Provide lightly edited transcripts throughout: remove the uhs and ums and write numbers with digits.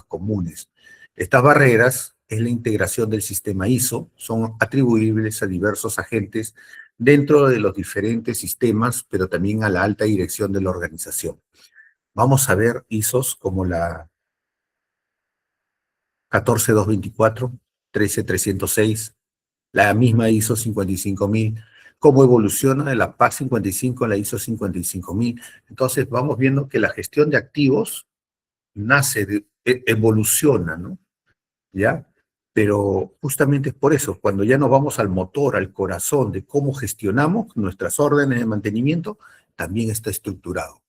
comunes. Estas barreras es la integración del sistema ISO, son atribuibles a diversos agentes dentro de los diferentes sistemas, pero también a la alta dirección de la organización. Vamos a ver ISOs como la 14224, 13306, la misma ISO 55000, cómo evoluciona de la PAC 55 a la ISO 55000. Entonces vamos viendo que la gestión de activos evoluciona, ¿no? ¿Ya? Pero justamente es por eso, cuando ya nos vamos al motor, al corazón de cómo gestionamos nuestras órdenes de mantenimiento, también está estructurado.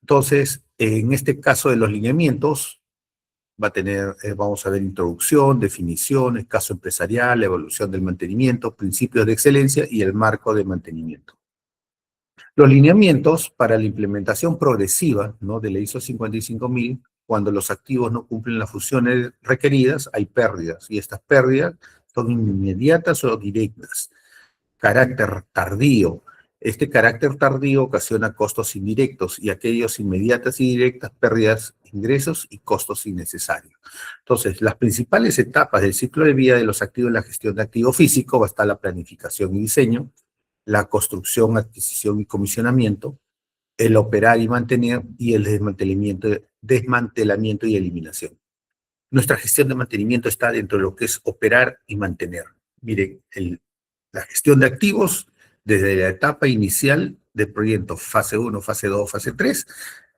Entonces, en este caso de los lineamientos, va a tener, vamos a ver introducción, definiciones, caso empresarial, evolución del mantenimiento, principios de excelencia y el marco de mantenimiento. Los lineamientos para la implementación progresiva, ¿no?, de la ISO 55000, cuando los activos no cumplen las funciones requeridas, hay pérdidas, y estas pérdidas son inmediatas o directas. Carácter tardío. Este carácter tardío ocasiona costos indirectos y aquellos inmediatas y directas pérdidas, ingresos y costos innecesarios. Entonces, las principales etapas del ciclo de vida de los activos en la gestión de activo físico va a estar la planificación y diseño, la construcción, adquisición y comisionamiento, el operar y mantener y el desmantelamiento y eliminación. Nuestra gestión de mantenimiento está dentro de lo que es operar y mantener. Miren, la gestión de activos desde la etapa inicial del proyecto, fase 1, fase 2, fase 3,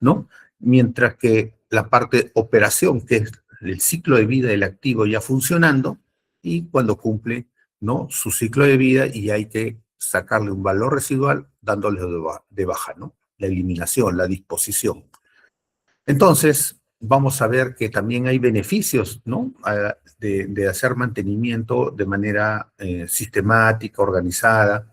¿no? Mientras que la parte de operación, que es el ciclo de vida del activo ya funcionando, y cuando cumple, ¿no?, su ciclo de vida y hay que sacarle un valor residual dándole de baja, ¿no? La eliminación, la disposición. Entonces, vamos a ver que también hay beneficios, ¿no?, de hacer mantenimiento de manera sistemática, organizada.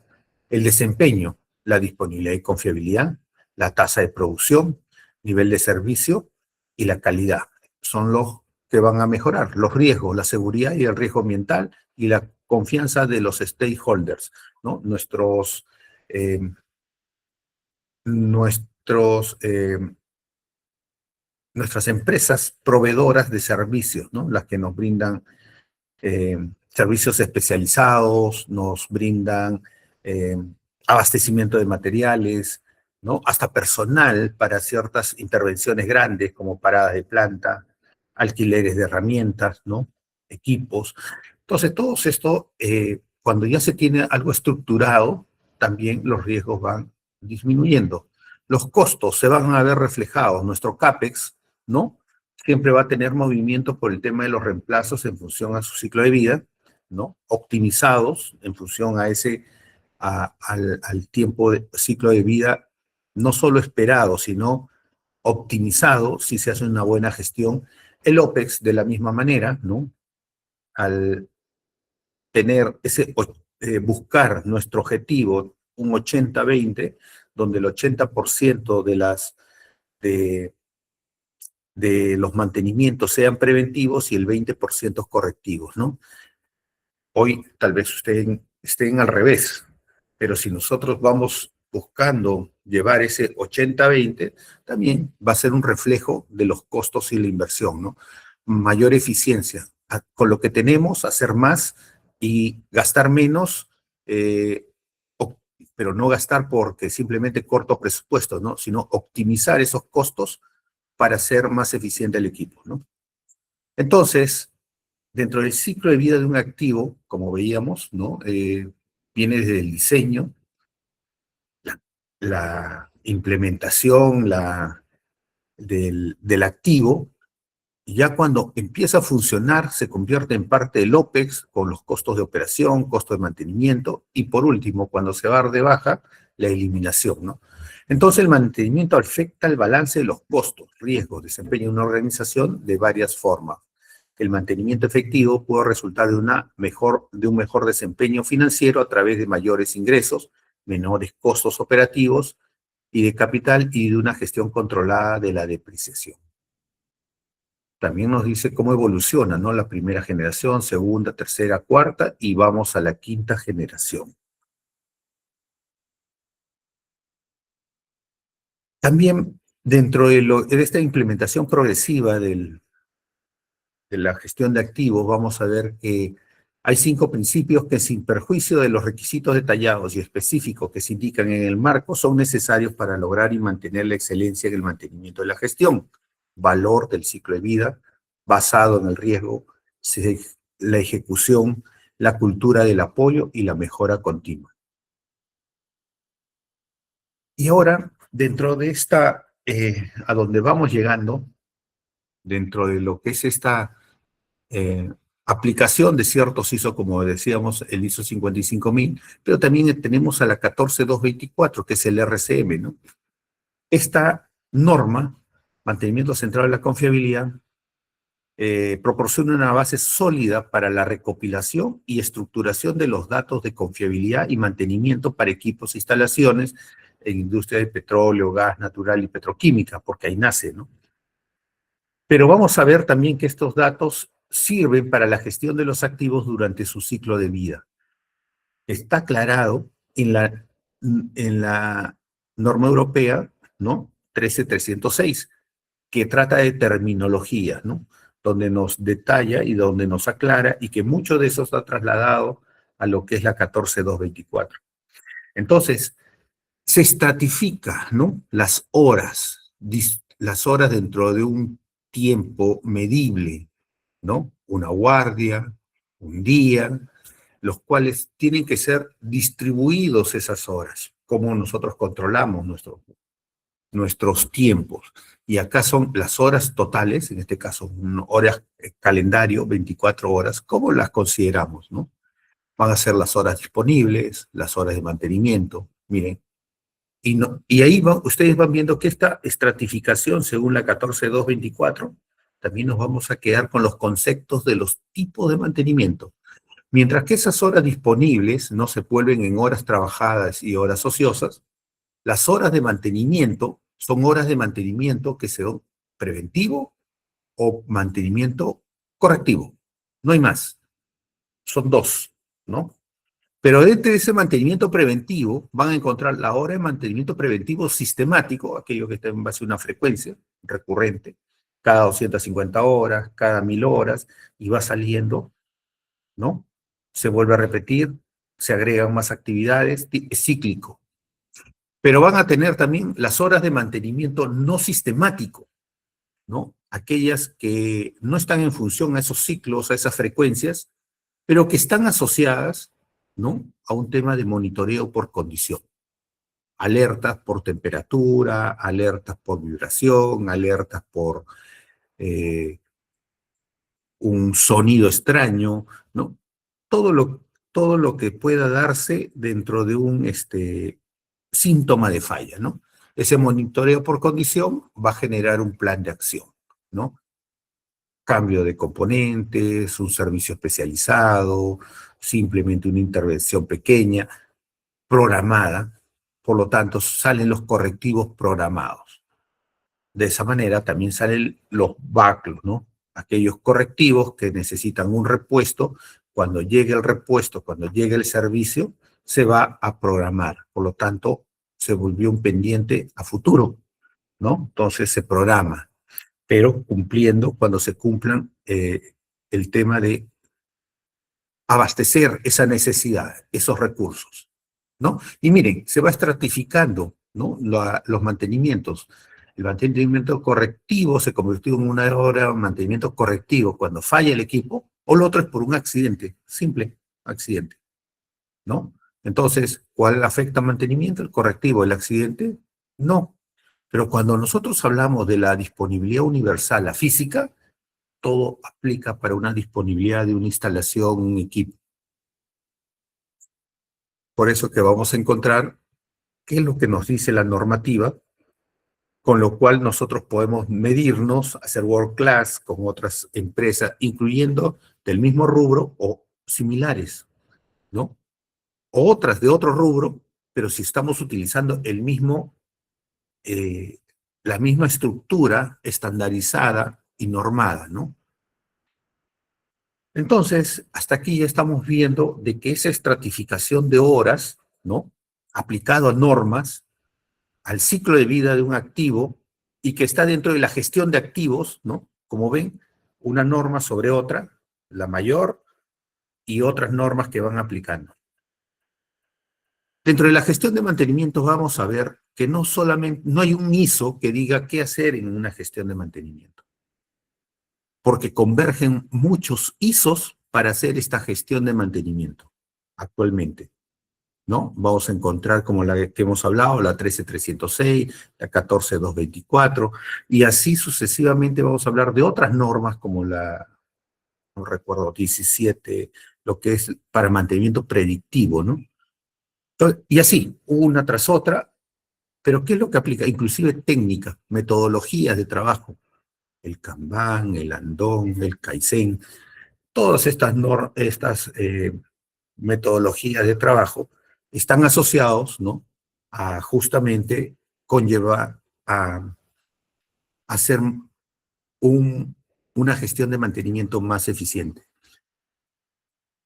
El desempeño, la disponibilidad y confiabilidad, la tasa de producción, nivel de servicio y la calidad. Son los que van a mejorar. Los riesgos, la seguridad y el riesgo ambiental y la confianza de los stakeholders, ¿no? Nuestras empresas proveedoras de servicios, ¿no?, las que nos brindan servicios especializados, nos brindan abastecimiento de materiales, ¿no?, hasta personal para ciertas intervenciones grandes como paradas de planta, alquileres de herramientas, ¿no?, equipos. Entonces, todo esto, cuando ya se tiene algo estructurado, también los riesgos van disminuyendo. Los costos se van a ver reflejados. Nuestro CAPEX, ¿no?, siempre va a tener movimiento por el tema de los reemplazos en función a su ciclo de vida, ¿no?, optimizados en función a al tiempo de ciclo de vida, no solo esperado, sino optimizado si se hace una buena gestión. El OPEX de la misma manera, ¿no?, al tener buscar nuestro objetivo, un 80-20, donde el 80% de los mantenimientos sean preventivos y el 20% correctivos, ¿no? Hoy tal vez ustedes estén al revés, pero si nosotros vamos buscando llevar ese 80-20, también va a ser un reflejo de los costos y la inversión, ¿no? Mayor eficiencia. Con lo que tenemos, hacer más y gastar menos, pero no gastar porque simplemente corto presupuesto, ¿no?, sino optimizar esos costos para hacer más eficiente el equipo, ¿no? Entonces, dentro del ciclo de vida de un activo, como veíamos, ¿no?, viene desde el diseño, la implementación del activo, y ya cuando empieza a funcionar se convierte en parte del OPEX con los costos de operación, costos de mantenimiento, y por último, cuando se va a dar de baja, la eliminación, ¿no? Entonces el mantenimiento afecta el balance de los costos, riesgos, desempeño de una organización de varias formas. El mantenimiento efectivo puede resultar de un mejor desempeño financiero a través de mayores ingresos, menores costos operativos y de capital y de una gestión controlada de la depreciación. También nos dice cómo evoluciona, ¿no?, la primera generación, segunda, tercera, cuarta, y vamos a la quinta generación. También dentro de esta implementación progresiva del la gestión de activos, vamos a ver que hay 5 principios que, sin perjuicio de los requisitos detallados y específicos que se indican en el marco, son necesarios para lograr y mantener la excelencia en el mantenimiento de la gestión. Valor del ciclo de vida, basado en el riesgo, la ejecución, la cultura del apoyo y la mejora continua. Y ahora, dentro de esta, a donde vamos llegando, dentro de lo que es esta aplicación de ciertos ISO, como decíamos, el ISO 55000, pero también tenemos a la 14224, que es el RCM, ¿no? Esta norma, mantenimiento centrado en la confiabilidad, proporciona una base sólida para la recopilación y estructuración de los datos de confiabilidad y mantenimiento para equipos e instalaciones en industria de petróleo, gas natural y petroquímica, porque ahí nace, ¿no? Pero vamos a ver también que estos datos sirven para la gestión de los activos durante su ciclo de vida. Está aclarado en la norma europea, ¿no? 13306, que trata de terminología, ¿no? Donde nos detalla y donde nos aclara, y que mucho de eso está trasladado a lo que es la 14224. Entonces, se estratifica, ¿no? Las horas dentro de un tiempo medible, ¿no? Una guardia, un día, los cuales tienen que ser distribuidos esas horas, como nosotros controlamos nuestros tiempos. Y acá son las horas totales, en este caso, horas calendario, 24 horas, ¿cómo las consideramos, no? Van a ser las horas disponibles, las horas de mantenimiento, miren. Y ahí ustedes van viendo que esta estratificación, según la 14224, también nos vamos a quedar con los conceptos de los tipos de mantenimiento. Mientras que esas horas disponibles no se vuelven en horas trabajadas y horas ociosas, las horas de mantenimiento son horas de mantenimiento que son preventivo o mantenimiento correctivo. No hay más. Son 2, ¿no? Pero dentro de ese mantenimiento preventivo van a encontrar la hora de mantenimiento preventivo sistemático, aquello que está en base a una frecuencia recurrente, cada 250 horas, cada 1000 horas, y va saliendo, ¿no? Se vuelve a repetir, se agregan más actividades, es cíclico. Pero van a tener también las horas de mantenimiento no sistemático, ¿no? Aquellas que no están en función a esos ciclos, a esas frecuencias, pero que están asociadas, ¿no? A un tema de monitoreo por condición. Alertas por temperatura, alertas por vibración, alertas por un sonido extraño, ¿no? Todo lo que pueda darse dentro de un síntoma de falla, ¿no? Ese monitoreo por condición va a generar un plan de acción, ¿no? Cambio de componentes, un servicio especializado, simplemente una intervención pequeña, programada, por lo tanto salen los correctivos programados. De esa manera también salen los backlogs, ¿no? Aquellos correctivos que necesitan un repuesto. Cuando llegue el repuesto, cuando llegue el servicio, se va a programar. Por lo tanto, se volvió un pendiente a futuro, ¿no? Entonces se programa, pero cumpliendo cuando se cumplan el tema de abastecer esa necesidad, esos recursos, ¿no? Y miren, se va estratificando, ¿no? Los mantenimientos. El mantenimiento correctivo se convirtió en una hora de mantenimiento correctivo cuando falla el equipo, o lo otro es por un accidente, simple accidente, ¿no? Entonces, ¿cuál afecta al mantenimiento? El correctivo, el accidente, no. Pero cuando nosotros hablamos de la disponibilidad universal, la física, todo aplica para una disponibilidad de una instalación, un equipo. Por eso que vamos a encontrar qué es lo que nos dice la normativa, con lo cual nosotros podemos medirnos, hacer world class con otras empresas, incluyendo del mismo rubro o similares, ¿no? O otras de otro rubro, pero si estamos utilizando el mismo, la misma estructura estandarizada y normada, ¿no? Entonces, hasta aquí ya estamos viendo de que esa estratificación de horas, ¿no? Aplicado a normas, al ciclo de vida de un activo, y que está dentro de la gestión de activos, ¿no? Como ven, una norma sobre otra, la mayor, y otras normas que van aplicando. Dentro de la gestión de mantenimiento vamos a ver que no solamente, no hay un ISO que diga qué hacer en una gestión de mantenimiento, porque convergen muchos ISOs para hacer esta gestión de mantenimiento actualmente, ¿no? Vamos a encontrar como la que hemos hablado, la 13306, la 14224, y así sucesivamente vamos a hablar de otras normas como la, no recuerdo, 17, lo que es para mantenimiento predictivo, ¿no? Entonces, y así, una tras otra, pero ¿qué es lo que aplica? Inclusive técnicas, metodologías de trabajo, el Kanban, el Andón, el Kaizen, todas estas metodologías de trabajo están asociados, ¿no? A justamente conllevar a hacer una gestión de mantenimiento más eficiente.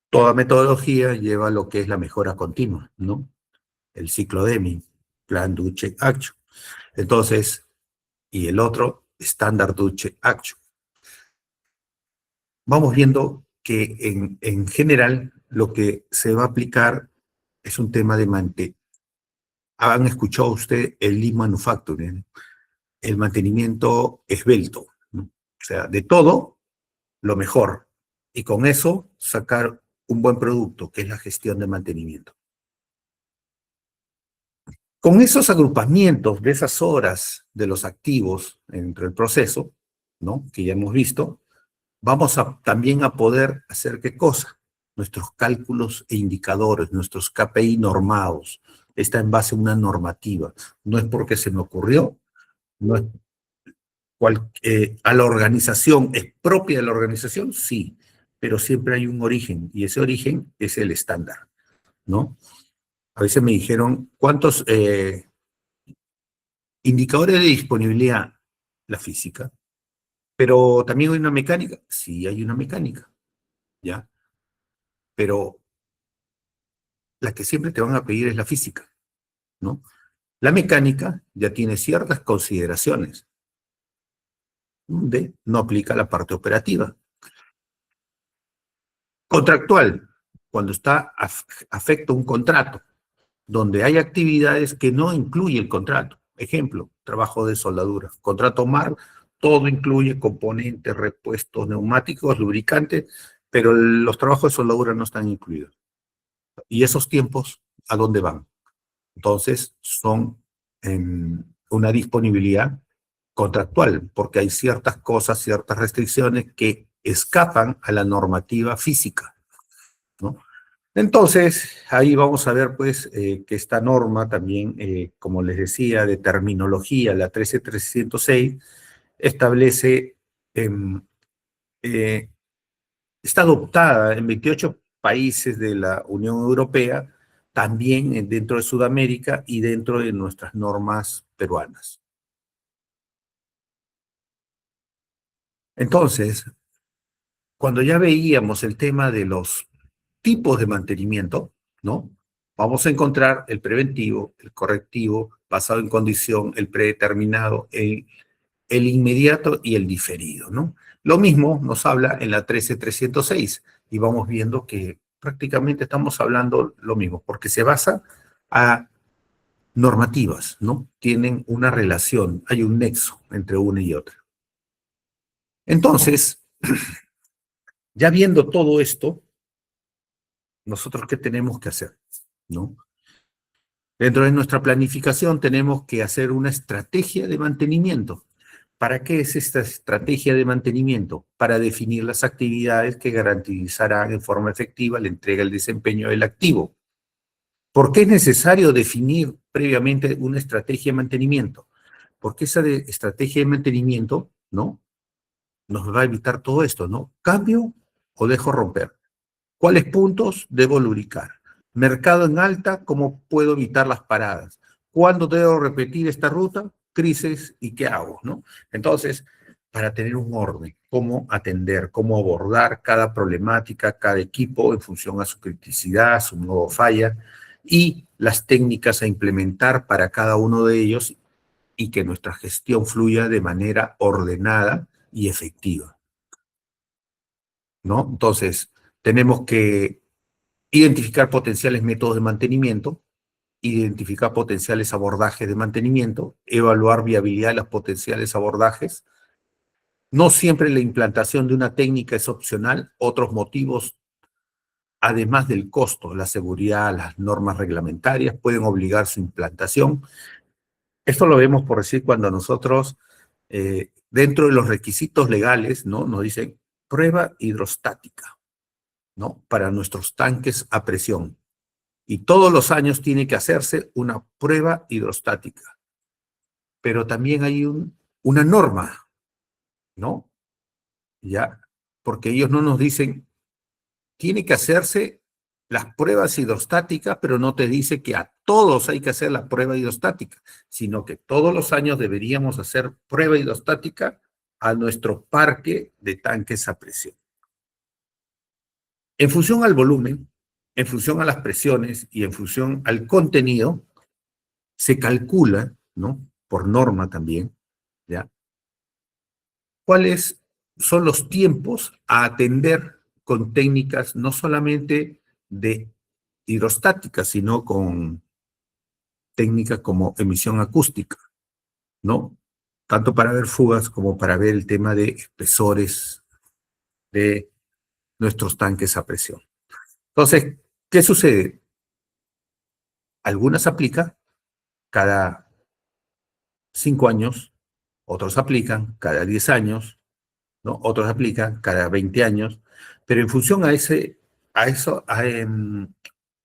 Toda metodología lleva lo que es la mejora continua, ¿no? El ciclo Deming, Plan, Do, Check, Action. Entonces, y el otro, Standard, Do, Check, Action. Vamos viendo que en general lo que se va a aplicar es un tema de mantenimiento. ¿Han escuchado usted el Lean Manufacturing? El mantenimiento esbelto, ¿no? O sea, de todo, lo mejor. Y con eso, sacar un buen producto, que es la gestión de mantenimiento. Con esos agrupamientos de esas horas de los activos dentro del proceso, ¿no? Que ya hemos visto, vamos también a poder hacer ¿qué cosa? Nuestros cálculos e indicadores, nuestros KPI normados. Está en base a una normativa. No es porque se me ocurrió, no es a la organización, ¿es propia de la organización? Sí, pero siempre hay un origen, y ese origen es el estándar, ¿no? A veces me dijeron, ¿cuántos indicadores de disponibilidad? La física. Pero también hay una mecánica. Sí, hay una mecánica, ¿ya? Pero la que siempre te van a pedir es la física, ¿no? La mecánica ya tiene ciertas consideraciones, donde no aplica la parte operativa. Contractual, cuando está afecto a un contrato, donde hay actividades que no incluye el contrato. Ejemplo, trabajo de soldadura. Contrato MAR, todo incluye componentes, repuestos, neumáticos, lubricantes, pero los trabajos de soldadura no están incluidos. ¿Y esos tiempos a dónde van? Entonces, son una disponibilidad contractual, porque hay ciertas cosas, ciertas restricciones que escapan a la normativa física, ¿no? Entonces, ahí vamos a ver, pues, que esta norma también, como les decía, de terminología, la 13306, establece, eh, está adoptada en 28 países de la Unión Europea, también dentro de Sudamérica y dentro de nuestras normas peruanas. Entonces, cuando ya veíamos el tema de los tipos de mantenimiento, ¿no? Vamos a encontrar el preventivo, el correctivo, basado en condición, el predeterminado, el inmediato y el diferido, ¿no? Lo mismo nos habla en la 13306 y vamos viendo que prácticamente estamos hablando lo mismo, porque se basa a normativas, ¿no? Tienen una relación, hay un nexo entre una y otra. Entonces, ya viendo todo esto, nosotros ¿qué tenemos que hacer? ¿No? Dentro de nuestra planificación tenemos que hacer una estrategia de mantenimiento. ¿Para qué es esta estrategia de mantenimiento? Para definir las actividades que garantizarán en forma efectiva la entrega y el desempeño del activo. ¿Por qué es necesario definir previamente una estrategia de mantenimiento? Porque esa estrategia de mantenimiento, ¿no? Nos va a evitar todo esto, ¿no? ¿Cambio o dejo romper? ¿Cuáles puntos debo lubricar? Mercado en alta, ¿cómo puedo evitar las paradas? ¿Cuándo debo repetir esta ruta? Crisis, ¿y qué hago? ¿No? Entonces, para tener un orden, cómo atender, cómo abordar cada problemática, cada equipo en función a su criticidad, su modo falla, y las técnicas a implementar para cada uno de ellos y que nuestra gestión fluya de manera ordenada y efectiva. ¿no? Entonces, tenemos que identificar potenciales métodos de mantenimiento, identificar potenciales abordajes de mantenimiento, evaluar viabilidad de los potenciales abordajes. No siempre la implantación de una técnica es opcional. Otros motivos, además del costo, la seguridad, las normas reglamentarias, pueden obligar su implantación. Esto lo vemos, por decir, cuando nosotros, dentro de los requisitos legales, ¿no? Nos dicen prueba hidrostática, ¿no? Para nuestros tanques a presión. Y todos los años tiene que hacerse una prueba hidrostática. Pero también hay una norma, ¿no? ¿Ya? Porque ellos no nos dicen, tiene que hacerse las pruebas hidrostáticas, pero no te dice que a todos hay que hacer la prueba hidrostática, sino que todos los años deberíamos hacer prueba hidrostática a nuestro parque de tanques a presión. En función al volumen, en función a las presiones y en función al contenido, se calcula, ¿no? Por norma también, ¿ya? ¿Cuáles son los tiempos a atender con técnicas no solamente de hidrostática, sino con técnicas como emisión acústica, ¿no? Tanto para ver fugas como para ver el tema de espesores de nuestros tanques a presión. Entonces, ¿qué sucede? Algunas aplican cada 5 años, otros aplican cada 10 años, ¿no? Otros aplican cada 20 años, pero en función a eso,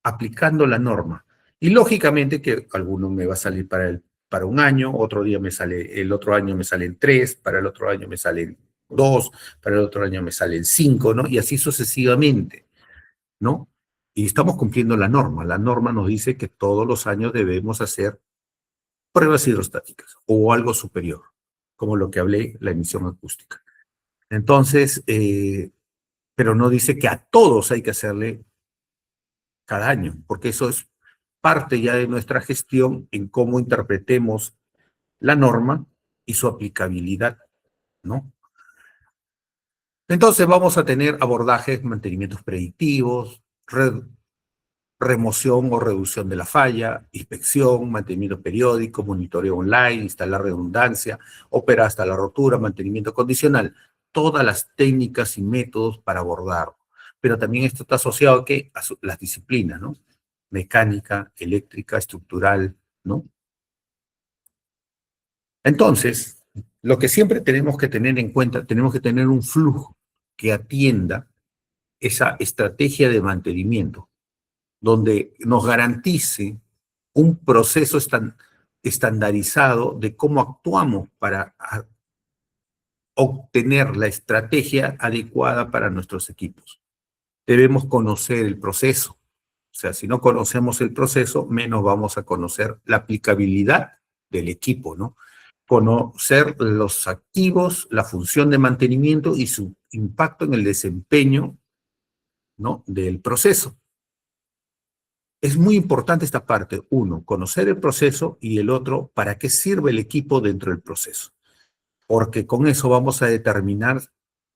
aplicando la norma. Y lógicamente que alguno me va a salir para un año, otro día el otro año me salen 3, para el otro año me salen 2, para el otro año me salen 5, ¿no? Y así sucesivamente, ¿no? Y estamos cumpliendo la norma. La norma nos dice que todos los años debemos hacer pruebas hidrostáticas o algo superior, como lo que hablé, la emisión acústica. Entonces, pero no dice que a todos hay que hacerle cada año, porque eso es parte ya de nuestra gestión en cómo interpretemos la norma y su aplicabilidad, ¿no? Entonces vamos a tener abordajes, mantenimientos predictivos, remoción o reducción de la falla, inspección, mantenimiento periódico, monitoreo online, instalar redundancia, operar hasta la rotura, mantenimiento condicional, todas las técnicas y métodos para abordarlo. Pero también esto está asociado a las disciplinas, ¿no? Mecánica, eléctrica, estructural, ¿no? Entonces, lo que siempre tenemos que tener en cuenta, tenemos que tener un flujo que atienda esa estrategia de mantenimiento, donde nos garantice un proceso estandarizado de cómo actuamos para obtener la estrategia adecuada para nuestros equipos. Debemos conocer el proceso. O sea, si no conocemos el proceso, menos vamos a conocer la aplicabilidad del equipo, ¿no? Conocer los activos, la función de mantenimiento y su impacto en el desempeño, ¿no? Del proceso. Es muy importante esta parte. Uno, conocer el proceso y el otro, para qué sirve el equipo dentro del proceso. Porque con eso vamos a determinar,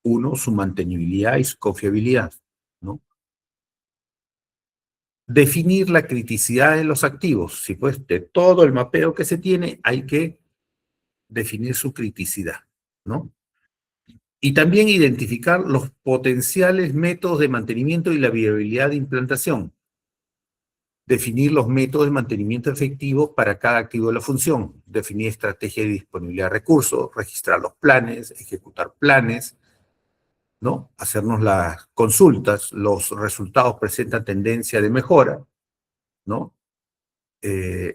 uno, su mantenibilidad y su confiabilidad, ¿no? Definir la criticidad de los activos. Si pues de todo el mapeo que se tiene, hay que definir su criticidad, ¿no? Y también identificar los potenciales métodos de mantenimiento y la viabilidad de implantación. Definir los métodos de mantenimiento efectivos para cada activo de la función. Definir estrategia de disponibilidad de recursos, registrar los planes, ejecutar planes, ¿no? Hacernos las consultas, los resultados presentan tendencia de mejora, ¿no?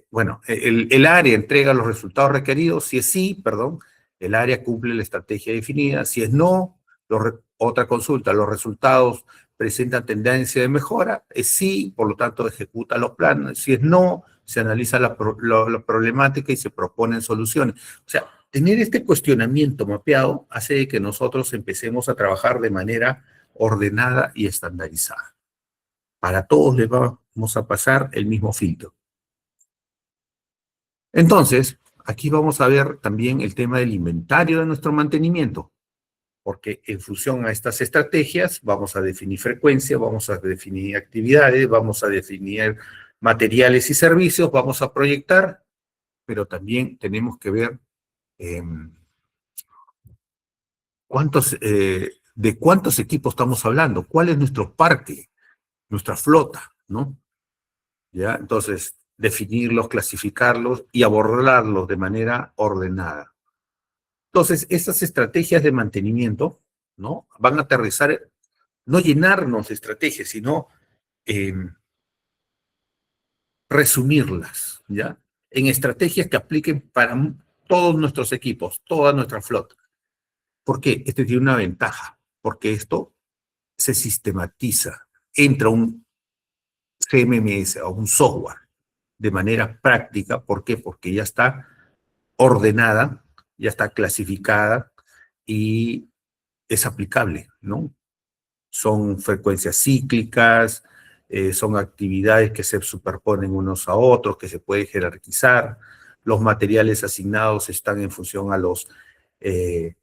Bueno, el área entrega los resultados requeridos. Si es sí, perdón, el área cumple la estrategia definida. Si es no, otra consulta, los resultados presentan tendencia de mejora. Es sí, por lo tanto ejecuta los planes. Si es no, se analiza la problemática y se proponen soluciones. O sea, tener este cuestionamiento mapeado hace que nosotros empecemos a trabajar de manera ordenada y estandarizada. Para todos les vamos a pasar el mismo filtro. Entonces, aquí vamos a ver también el tema del inventario de nuestro mantenimiento. porque en función a estas estrategias vamos a definir frecuencia, vamos a definir actividades, vamos a definir materiales y servicios, vamos a proyectar, pero también tenemos que ver eh, de cuántos equipos estamos hablando, cuál es nuestro parque, nuestra flota, ¿no? ¿Ya? Entonces, definirlos, clasificarlos y abordarlos de manera ordenada. Entonces, estas estrategias de mantenimiento, ¿no? Van a aterrizar, no llenarnos de estrategias, sino eh, resumirlas, ¿ya? En estrategias que apliquen para todos nuestros equipos, toda nuestra flota. ¿Por qué? Este tiene una ventaja, porque esto se sistematiza, entra un CMMS o un software de manera práctica. ¿Por qué? Porque ya está ordenada, ya está clasificada y es aplicable, ¿no? Son frecuencias cíclicas, son actividades que se superponen unos a otros, que se puede jerarquizar. Los materiales asignados están en función a los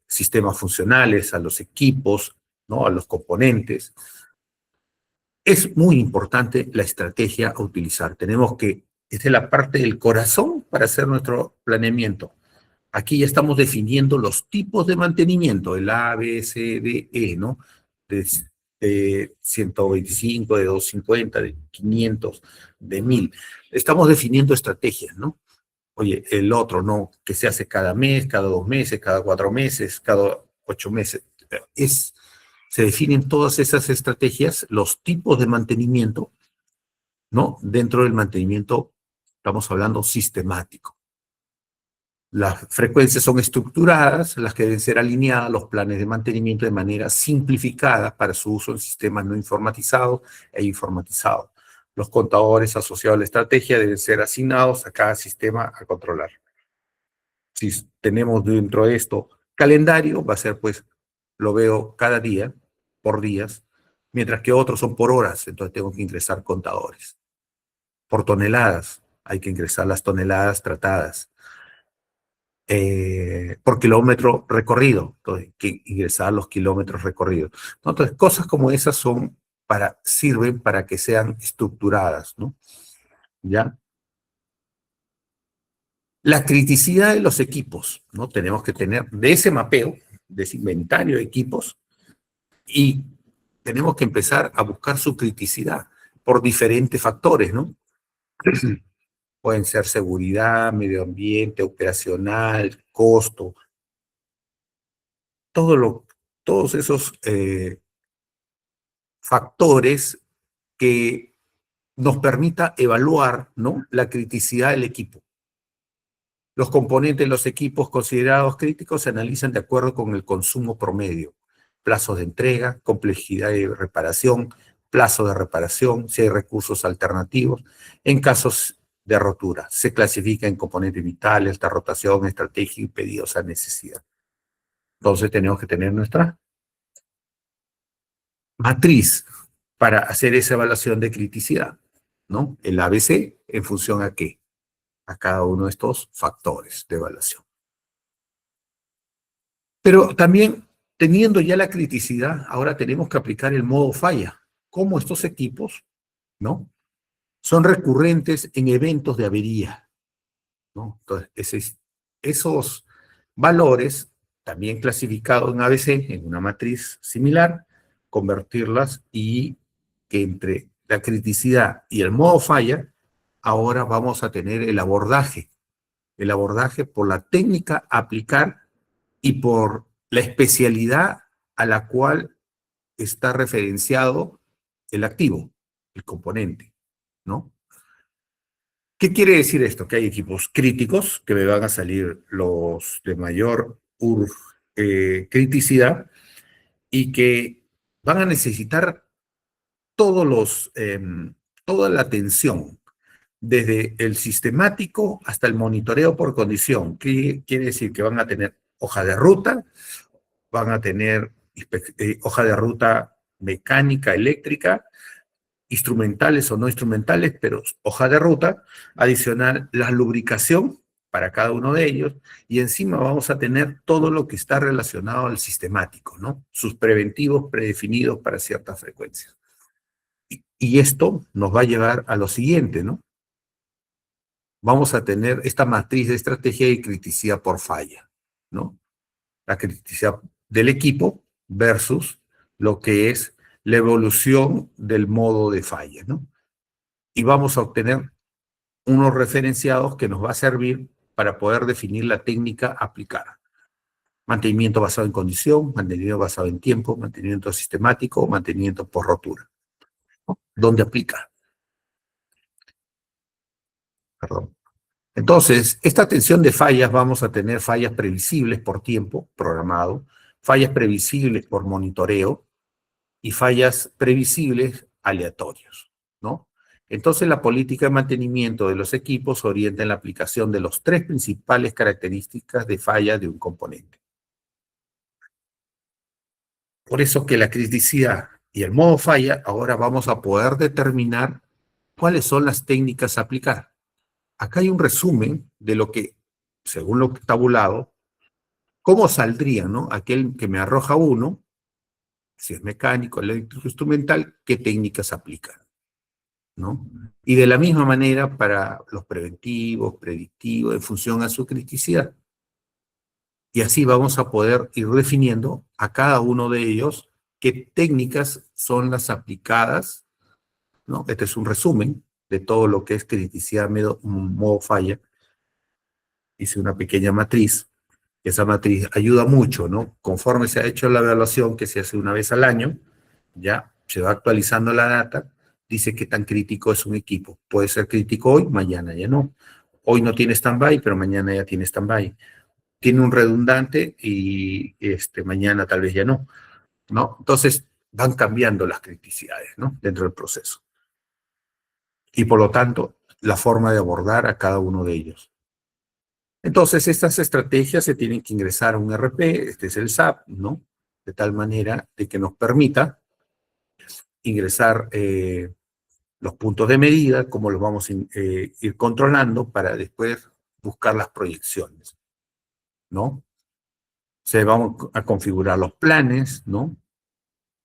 sistemas funcionales, a los equipos, ¿no? A los componentes. Es muy importante la estrategia a utilizar. Tenemos que, esta es la parte del corazón para hacer nuestro planeamiento. Aquí ya estamos definiendo los tipos de mantenimiento, el A, B, C, D, E, ¿no? De 125, de 250, de 500, de 1000. Estamos definiendo estrategias, ¿no? Oye, el otro, ¿no? Que se hace cada mes, cada 2 meses, cada 4 meses, cada 8 meses. Es, se definen todas esas estrategias, los tipos de mantenimiento, ¿no? Dentro del mantenimiento, estamos hablando sistemático. Las frecuencias son estructuradas, las que deben ser alineadas a los planes de mantenimiento de manera simplificada para su uso en sistemas no informatizados e informatizados. Los contadores asociados a la estrategia deben ser asignados a cada sistema a controlar. Si tenemos dentro de esto calendario, va a ser pues, lo veo cada día, por días, mientras que otros son por horas, entonces tengo que ingresar contadores. Por toneladas, hay que ingresar las toneladas tratadas. Por kilómetro recorrido, entonces hay que ingresar los kilómetros recorridos. Entonces, cosas como esas sirven para que sean estructuradas, ¿no? ¿Ya? La criticidad de los equipos, ¿no? Tenemos que tener de ese mapeo, de ese inventario de equipos, y tenemos que empezar a buscar su criticidad por diferentes factores, ¿no? Pueden ser seguridad, medio ambiente, operacional, costo, todos esos factores que nos permita evaluar, ¿no? La criticidad del equipo. Los componentes de los equipos considerados críticos se analizan de acuerdo con el consumo promedio, plazos de entrega, complejidad de reparación, plazo de reparación, si hay recursos alternativos. En casos de rotura, se clasifica en componentes vitales, alta rotación, estrategia y pedidos a necesidad. Entonces tenemos que tener nuestra matriz para hacer esa evaluación de criticidad, ¿no? El ABC en función a qué, a cada uno de estos factores de evaluación. Pero también, teniendo ya la criticidad, ahora tenemos que aplicar el modo falla. ¿Cómo estos equipos, ¿no? Son recurrentes en eventos de avería, ¿no? Entonces, esos valores, también clasificados en ABC, en una matriz similar, convertirlas y que entre la criticidad y el modo falla, ahora vamos a tener el abordaje por la técnica a aplicar y por la especialidad a la cual está referenciado el activo, el componente, ¿no? ¿Qué quiere decir esto? Que hay equipos críticos, que me van a salir los de mayor criticidad y que van a necesitar toda la atención, desde el sistemático hasta el monitoreo por condición. ¿Qué quiere decir? Que van a tener hoja de ruta, van a tener hoja de ruta mecánica, eléctrica, instrumentales o no instrumentales, pero hoja de ruta, adicional la lubricación, para cada uno de ellos, y encima vamos a tener todo lo que está relacionado al sistemático, ¿no? Sus preventivos predefinidos para ciertas frecuencias. Y esto nos va a llevar a lo siguiente, ¿no? Vamos a tener esta matriz de estrategia y criticidad por falla, ¿no? La criticidad del equipo versus lo que es la evolución del modo de falla, ¿no? Y vamos a obtener unos referenciados que nos va a servir para poder definir la técnica aplicada. Mantenimiento basado en condición, mantenimiento basado en tiempo, mantenimiento sistemático, mantenimiento por rotura, ¿no? ¿Dónde aplica? Perdón. Entonces, esta atención de fallas, vamos a tener fallas previsibles por tiempo programado, fallas previsibles por monitoreo y fallas previsibles aleatorios, ¿no? Entonces, la política de mantenimiento de los equipos orienta en la aplicación de las tres principales características de falla de un componente. Por eso que la criticidad y el modo falla, ahora vamos a poder determinar cuáles son las técnicas a aplicar. Acá hay un resumen de lo que, según lo tabulado, cómo saldría, ¿no? Aquel que me arroja uno, si es mecánico, eléctrico, instrumental, qué técnicas aplican, ¿no? Y de la misma manera para los preventivos, predictivos, en función a su criticidad. Y así vamos a poder ir definiendo a cada uno de ellos qué técnicas son las aplicadas, ¿no? Este es un resumen de todo lo que es criticidad, modo falla. Hice una pequeña matriz. Esa matriz ayuda mucho, ¿no? Conforme se ha hecho la evaluación, que se hace una vez al año, ya se va actualizando la data, dice qué tan crítico es un equipo. Puede ser crítico hoy, mañana ya no. Hoy no tiene stand-by, pero mañana ya tiene stand-by. Tiene un redundante y mañana tal vez ya no, ¿no? Entonces van cambiando las criticidades, ¿no? Dentro del proceso. Y por lo tanto, la forma de abordar a cada uno de ellos. Entonces, estas estrategias se tienen que ingresar a un RP, este es el SAP, ¿no? De tal manera de que nos permita ingresar los puntos de medida, cómo los vamos a ir controlando para después buscar las proyecciones, ¿no? Se van a configurar los planes, ¿no?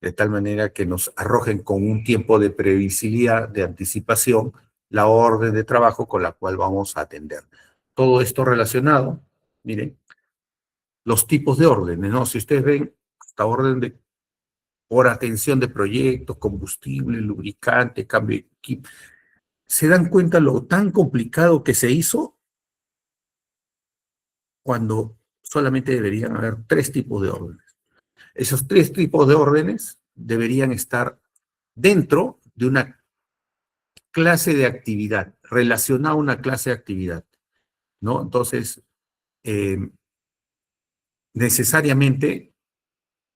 De tal manera que nos arrojen con un tiempo de previsibilidad, de anticipación, la orden de trabajo con la cual vamos a atender. Todo esto relacionado, miren, los tipos de órdenes, ¿no? Si ustedes ven, esta orden de por atención de proyectos, combustible, lubricante, cambio de equipo, se dan cuenta lo tan complicado que se hizo cuando solamente deberían haber tres tipos de órdenes. Esos tres tipos de órdenes deberían estar dentro de una clase de actividad, relacionada a una clase de actividad, ¿no? Entonces, necesariamente,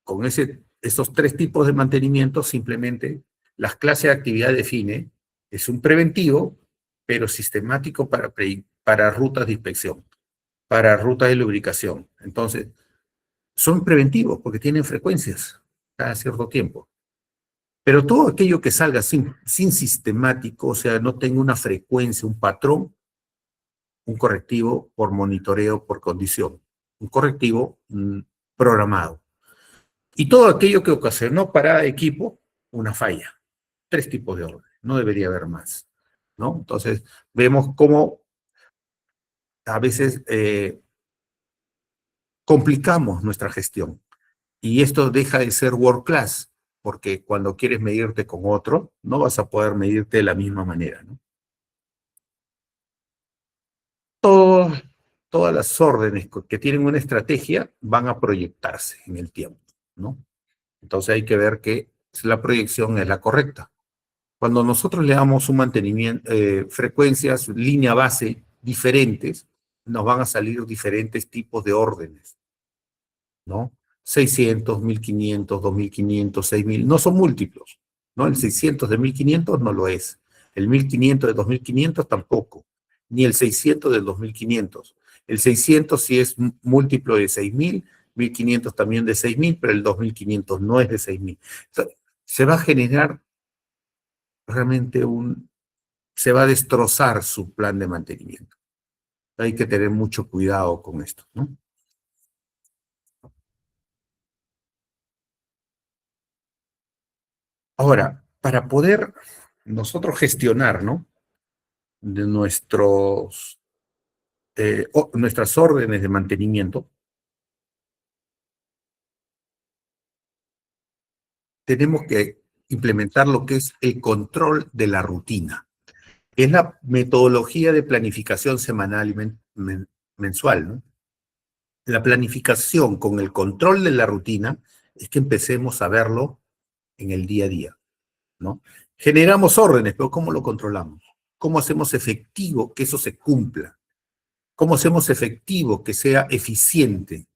con esos tres tipos de mantenimiento, simplemente las clases de actividad define, es un preventivo, pero sistemático para rutas de inspección, para rutas de lubricación. Entonces, son preventivos porque tienen frecuencias cada cierto tiempo. Pero todo aquello que salga sin sistemático, o sea, no tenga una frecuencia, un patrón, un correctivo por monitoreo, por condición, un correctivo programado. Y todo aquello que ocasionó para equipo una falla. Tres tipos de orden, no debería haber más, ¿no? Entonces, vemos cómo a veces complicamos nuestra gestión. Y esto deja de ser world class, porque cuando quieres medirte con otro, no vas a poder medirte de la misma manera, ¿no? Todas las órdenes que tienen una estrategia van a proyectarse en el tiempo, ¿no? Entonces hay que ver que la proyección es la correcta. Cuando nosotros le damos un mantenimiento, frecuencias, línea base diferentes, nos van a salir diferentes tipos de órdenes, ¿no? 600, 1500, 2500, 6000, no son múltiplos, ¿no? El 600 de 1500 no lo es. El 1500 de 2500 tampoco, ni el 600 del 2500. El 600 sí es múltiplo de 6000, 1500 también de 6000, pero el 2500 no es de 6000. Se va a generar realmente se va a destrozar su plan de mantenimiento. Hay que tener mucho cuidado con esto, ¿no? Ahora, para poder nosotros gestionar, ¿no? De nuestras órdenes de mantenimiento, tenemos que implementar lo que es el control de la rutina. Es la metodología de planificación semanal y mensual, ¿no? La planificación con el control de la rutina es que empecemos a verlo en el día a día, ¿no? Generamos órdenes, pero ¿cómo lo controlamos? ¿Cómo hacemos efectivo que eso se cumpla? ¿Cómo hacemos efectivo que sea eficiente,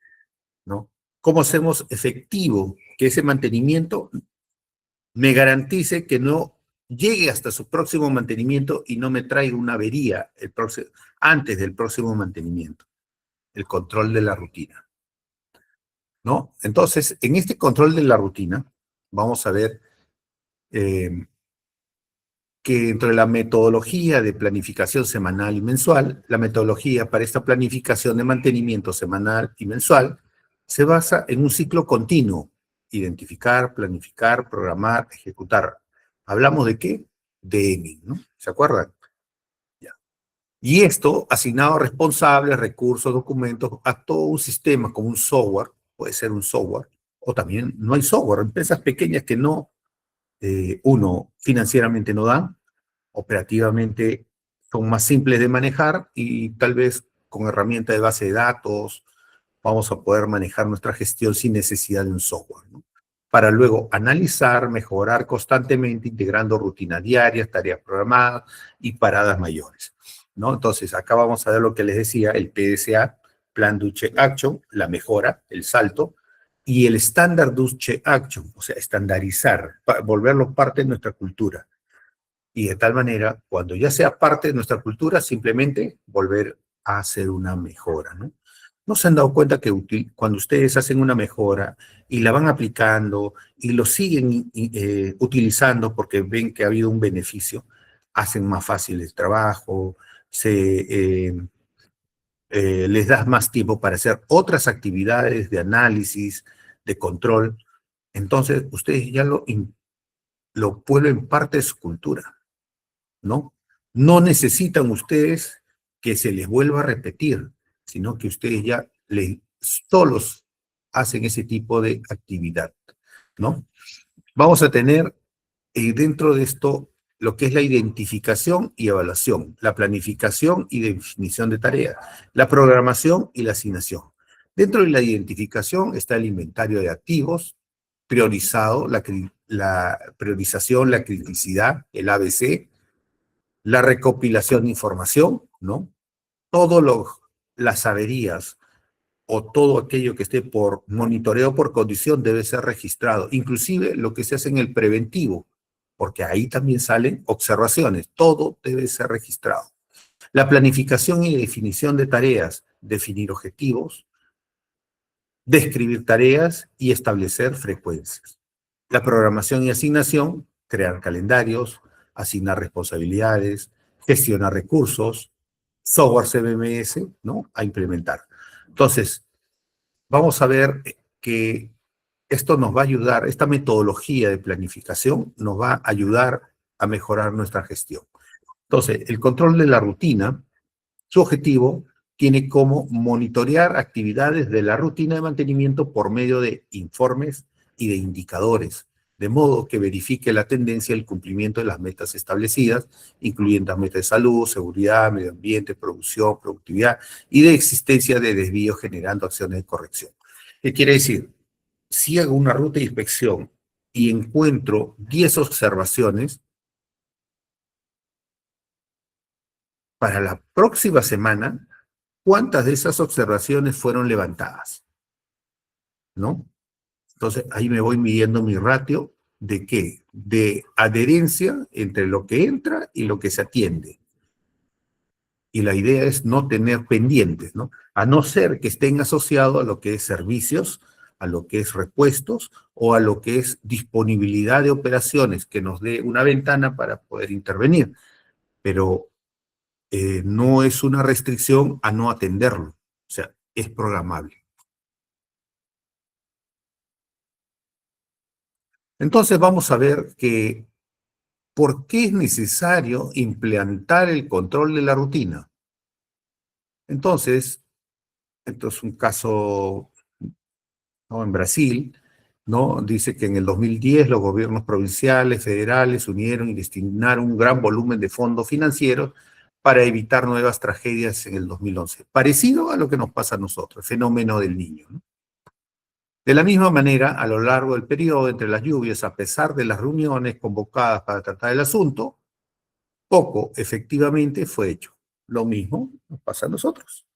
¿no? ¿Cómo hacemos efectivo que ese mantenimiento me garantice que no llegue hasta su próximo mantenimiento y no me traiga una avería antes del próximo mantenimiento? El control de la rutina, ¿no? Entonces, en este control de la rutina, vamos a ver eh, que entre la metodología de planificación semanal y mensual, la metodología para esta planificación de mantenimiento semanal y mensual se basa en un ciclo continuo: identificar, planificar, programar, ejecutar. ¿Hablamos de qué? De EMI, ¿no? ¿Se acuerdan? Ya. Y esto asignado a responsables, recursos, documentos, a todo un sistema como un software, puede ser un software, o también no hay software, empresas pequeñas que no, uno, financieramente no dan, operativamente son más simples de manejar y tal vez con herramienta de base de datos vamos a poder manejar nuestra gestión sin necesidad de un software, ¿no? Para luego analizar, mejorar constantemente, integrando rutinas diarias, tareas programadas y paradas mayores, ¿no? Entonces, acá vamos a ver lo que les decía, el PDCA, Plan Duce Action, la mejora, el salto, y el Standard Duce Action, o sea, estandarizar, volverlo parte de nuestra cultura. Y de tal manera, cuando ya sea parte de nuestra cultura, simplemente volver a hacer una mejora, ¿no? ¿No se han dado cuenta que cuando ustedes hacen una mejora y la van aplicando y lo siguen utilizando porque ven que ha habido un beneficio, hacen más fácil el trabajo, les das más tiempo para hacer otras actividades de análisis, de control? Entonces, ustedes ya lo vuelven parte de su cultura, ¿no? No necesitan ustedes que se les vuelva a repetir, sino que ustedes ya solos hacen ese tipo de actividad, ¿no? Vamos a tener dentro de esto lo que es la identificación y evaluación, la planificación y definición de tareas, la programación y la asignación. Dentro de la identificación está el inventario de activos, priorizado, la priorización, la criticidad, el ABC, la recopilación de información, ¿no? Todo las averías o todo aquello que esté por monitoreo por condición debe ser registrado, inclusive lo que se hace en el preventivo, porque ahí también salen observaciones, todo debe ser registrado. La planificación y definición de tareas, definir objetivos, describir tareas y establecer frecuencias. La programación y asignación, crear calendarios, asignar responsabilidades, gestionar recursos, software CMS, ¿no? A implementar. Entonces, vamos a ver que esto nos va a ayudar, esta metodología de planificación nos va a ayudar a mejorar nuestra gestión. Entonces, el control de la rutina, su objetivo tiene como monitorear actividades de la rutina de mantenimiento por medio de informes y de indicadores, de modo que verifique la tendencia del cumplimiento de las metas establecidas, incluyendo las metas de salud, seguridad, medio ambiente, producción, productividad y de existencia de desvíos generando acciones de corrección. ¿Qué quiere decir? Si hago una ruta de inspección y encuentro 10 observaciones, para la próxima semana, ¿cuántas de esas observaciones fueron levantadas? ¿No? Entonces, ahí me voy midiendo mi ratio de qué, de adherencia entre lo que entra y lo que se atiende. Y la idea es no tener pendientes, ¿no? A no ser que estén asociados a lo que es servicios, a lo que es repuestos o a lo que es disponibilidad de operaciones que nos dé una ventana para poder intervenir. Pero no es una restricción a no atenderlo, o sea, es programable. Entonces vamos a ver que ¿por qué es necesario implantar el control de la rutina? Entonces, esto es un caso, ¿no? En Brasil, ¿no? Dice que en el 2010 los gobiernos provinciales, federales, unieron y destinaron un gran volumen de fondos financieros para evitar nuevas tragedias en el 2011. Parecido a lo que nos pasa a nosotros, el fenómeno del niño, ¿no? De la misma manera, a lo largo del periodo entre las lluvias, a pesar de las reuniones convocadas para tratar el asunto, poco efectivamente fue hecho. Lo mismo nos pasa a nosotros.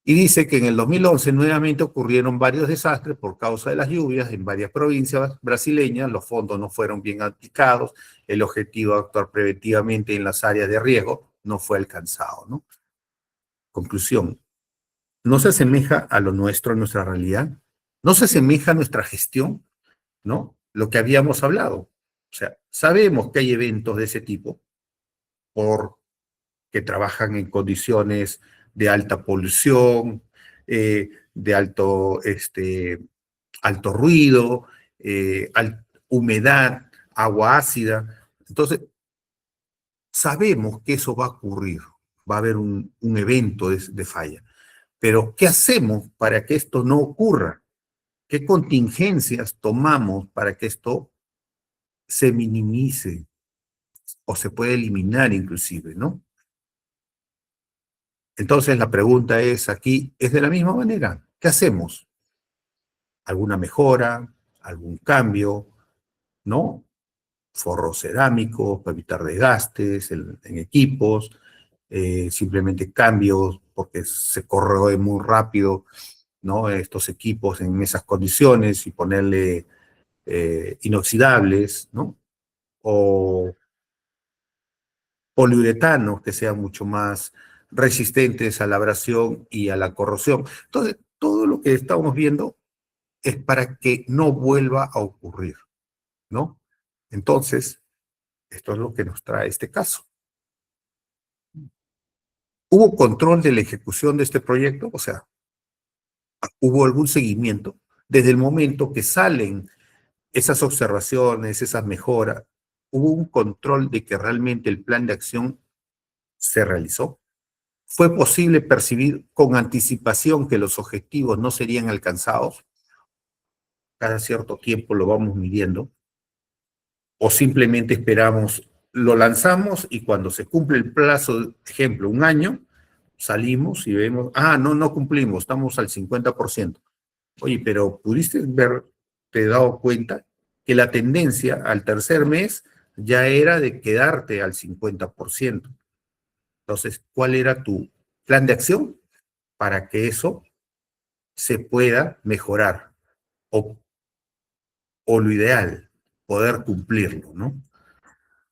Y dice que en el 2011 nuevamente ocurrieron varios desastres por causa de las lluvias en varias provincias brasileñas, los fondos no fueron bien aplicados, el objetivo de actuar preventivamente en las áreas de riesgo no fue alcanzado, ¿no? Conclusión, ¿no se asemeja a lo nuestro, a nuestra realidad? ¿No se asemeja a nuestra gestión? ¿No? Lo que habíamos hablado. O sea, sabemos que hay eventos de ese tipo por que trabajan en condiciones de alta polución, de alto ruido, humedad, agua ácida. Entonces, sabemos que eso va a ocurrir, va a haber un evento de falla. Pero, ¿qué hacemos para que esto no ocurra? ¿Qué contingencias tomamos para que esto se minimice o se pueda eliminar inclusive, ¿no? Entonces la pregunta es aquí, es de la misma manera. ¿Qué hacemos? ¿Alguna mejora? ¿Algún cambio? ¿No? Forros cerámicos para evitar desgastes en equipos, simplemente cambios porque se corroe muy rápido, ¿no? Estos equipos en esas condiciones y ponerle inoxidables, ¿no? O poliuretanos que sean mucho más resistentes a la abrasión y a la corrosión. Entonces, todo lo que estamos viendo es para que no vuelva a ocurrir, ¿no? Entonces, esto es lo que nos trae este caso. ¿Hubo control de la ejecución de este proyecto? O sea, ¿hubo algún seguimiento? Desde el momento que salen esas observaciones, esas mejoras, ¿hubo un control de que realmente el plan de acción se realizó? ¿Fue posible percibir con anticipación que los objetivos no serían alcanzados? Cada cierto tiempo lo vamos midiendo. ¿O simplemente esperamos, lo lanzamos y cuando se cumple el plazo, ejemplo, un año, salimos y vemos, no, no cumplimos, estamos al 50%. Oye, pero ¿pudiste te dado cuenta que la tendencia al tercer mes ya era de quedarte al 50%? Entonces, ¿cuál era tu plan de acción para que eso se pueda mejorar o, o lo ideal, poder cumplirlo, ¿no?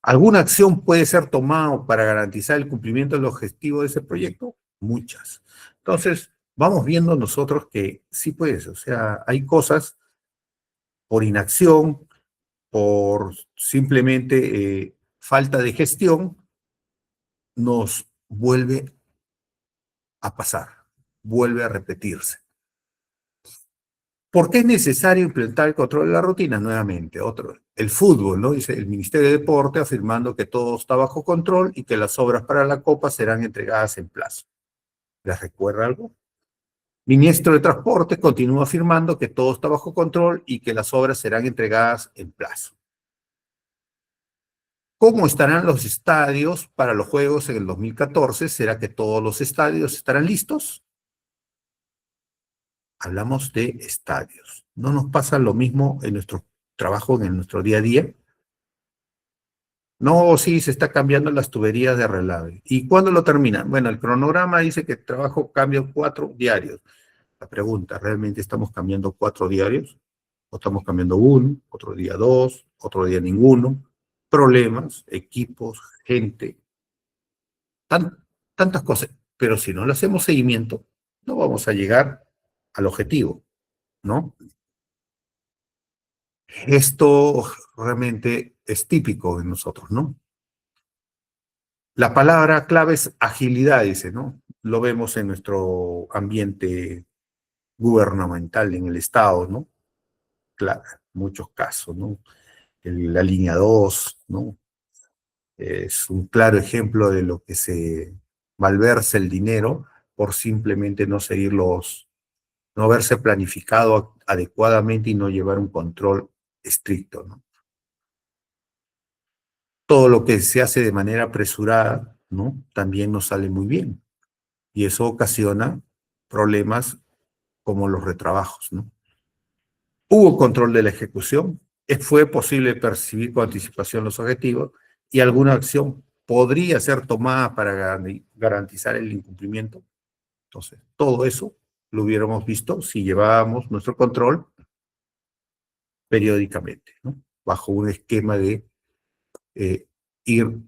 ¿Alguna acción puede ser tomada para garantizar el cumplimiento del objetivo de ese proyecto? Muchas. Entonces, vamos viendo nosotros que sí puedes, o sea, hay cosas por inacción, por simplemente falta de gestión, nos vuelve a pasar, vuelve a repetirse. ¿Por qué es necesario implementar el control de la rutina? Nuevamente, otro. El fútbol, ¿no? Dice el Ministerio de Deporte afirmando que todo está bajo control y que las obras para la Copa serán entregadas en plazo. ¿Les recuerda algo? Ministro de Transporte continúa afirmando que todo está bajo control y que las obras serán entregadas en plazo. ¿Cómo estarán los estadios para los Juegos en el 2014? ¿Será que todos los estadios estarán listos? Hablamos de estadios. ¿No nos pasa lo mismo en nuestro trabajo, en nuestro día a día? No, sí, se está cambiando las tuberías de relave. ¿Y cuándo lo terminan? Bueno, el cronograma dice que trabajo cambio 4 diarios. La pregunta, ¿realmente estamos cambiando 4 diarios? ¿O estamos cambiando uno, otro día dos, otro día ninguno? Problemas, equipos, gente, tan, tantas cosas. Pero si no le hacemos seguimiento, no vamos a llegar al objetivo, ¿no? Esto realmente es típico en nosotros, ¿no? La palabra clave es agilidad, dice, ¿no? Lo vemos en nuestro ambiente gubernamental, en el Estado, ¿no? Claro, muchos casos, ¿no? La línea 2, ¿no? Es un claro ejemplo de lo que se malversa el dinero por simplemente no seguir no haberse planificado adecuadamente y no llevar un control estricto, ¿no? Todo lo que se hace de manera apresurada, ¿no? También nos sale muy bien. Y eso ocasiona problemas como los retrabajos, ¿no? Hubo control de la ejecución, fue posible percibir con anticipación los objetivos y alguna acción podría ser tomada para garantizar el incumplimiento. Entonces, todo eso lo hubiéramos visto si llevábamos nuestro control periódicamente, ¿no? Bajo un esquema de eh, ir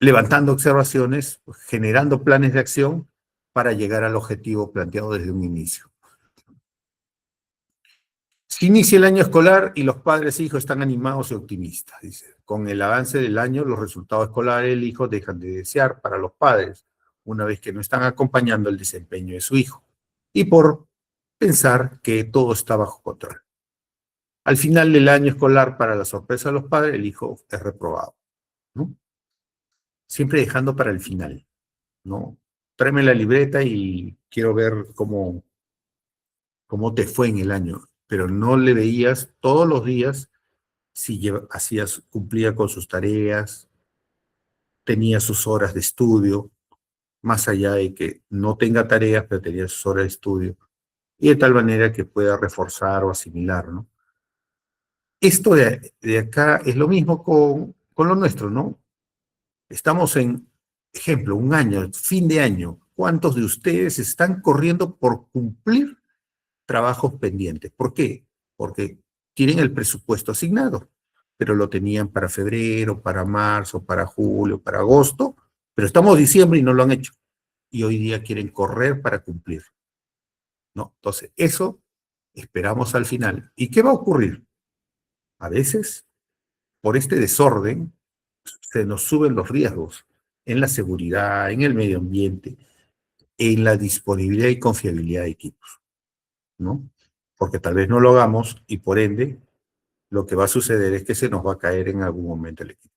levantando observaciones, generando planes de acción para llegar al objetivo planteado desde un inicio. Se inicia el año escolar y los padres e hijos están animados y optimistas. Dice, con el avance del año, los resultados escolares del hijo dejan de desear para los padres, una vez que no están acompañando el desempeño de su hijo, y por pensar que todo está bajo control. Al final del año escolar, para la sorpresa de los padres, el hijo es reprobado, ¿no? Siempre dejando para el final, ¿no? Tráeme la libreta y quiero ver cómo te fue en el año, pero no le veías todos los días si cumplía con sus tareas, tenía sus horas de estudio, más allá de que no tenga tareas, pero tenía sus horas de estudio, y de tal manera que pueda reforzar o asimilar, ¿no? Esto de acá es lo mismo con lo nuestro, ¿no? Estamos en, ejemplo, un año, fin de año. ¿Cuántos de ustedes están corriendo por cumplir trabajos pendientes? ¿Por qué? Porque tienen el presupuesto asignado, pero lo tenían para febrero, para marzo, para julio, para agosto, pero estamos en diciembre y no lo han hecho. Y hoy día quieren correr para cumplir, ¿no? Entonces, eso esperamos al final. ¿Y qué va a ocurrir? A veces, por este desorden, se nos suben los riesgos en la seguridad, en el medio ambiente, en la disponibilidad y confiabilidad de equipos, ¿no? Porque tal vez no lo hagamos y por ende lo que va a suceder es que se nos va a caer en algún momento el equipo.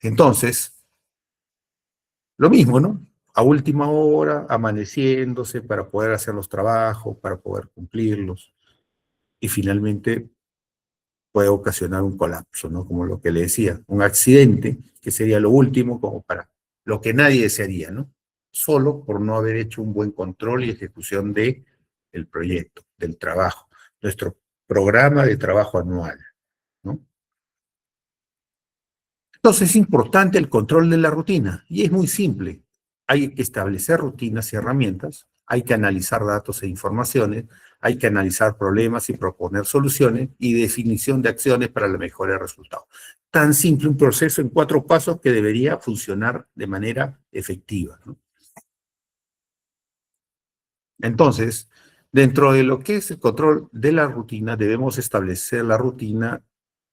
Entonces, lo mismo, ¿no? A última hora, amaneciéndose para poder hacer los trabajos, para poder cumplirlos, y finalmente puede ocasionar un colapso, ¿no? Como lo que le decía, un accidente, que sería lo último, como para lo que nadie desearía, ¿no? Solo por no haber hecho un buen control y ejecución de el proyecto, del trabajo, nuestro programa de trabajo anual, ¿no? Entonces es importante el control de la rutina y es muy simple. Hay que establecer rutinas y herramientas, hay que analizar datos e informaciones, hay que analizar problemas y proponer soluciones y definición de acciones para la mejora de resultados. Tan simple un proceso en 4 pasos que debería funcionar de manera efectiva, ¿no? Entonces, dentro de lo que es el control de la rutina, debemos establecer la rutina,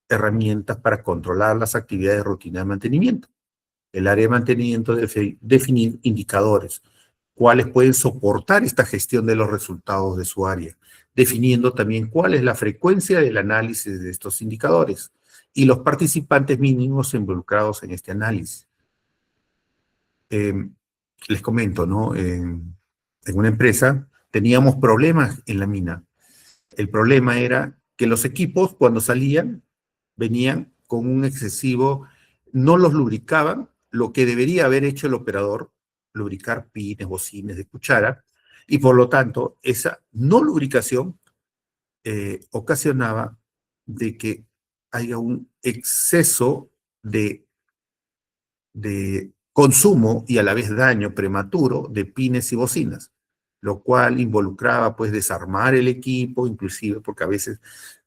herramientas para controlar las actividades de rutina de mantenimiento. El área de mantenimiento debe definir indicadores, cuáles pueden soportar esta gestión de los resultados de su área, definiendo también cuál es la frecuencia del análisis de estos indicadores y los participantes mínimos involucrados en este análisis. Eh, Les comento, ¿no? En una empresa teníamos problemas en la mina. El problema era que los equipos, cuando salían, venían con un excesivo, no los lubricaban, lo que debería haber hecho el operador, lubricar pines, bocines de cuchara, y por lo tanto, esa no lubricación ocasionaba de que haya un exceso de consumo y a la vez daño prematuro de pines y bocinas, lo cual involucraba pues desarmar el equipo, inclusive porque a veces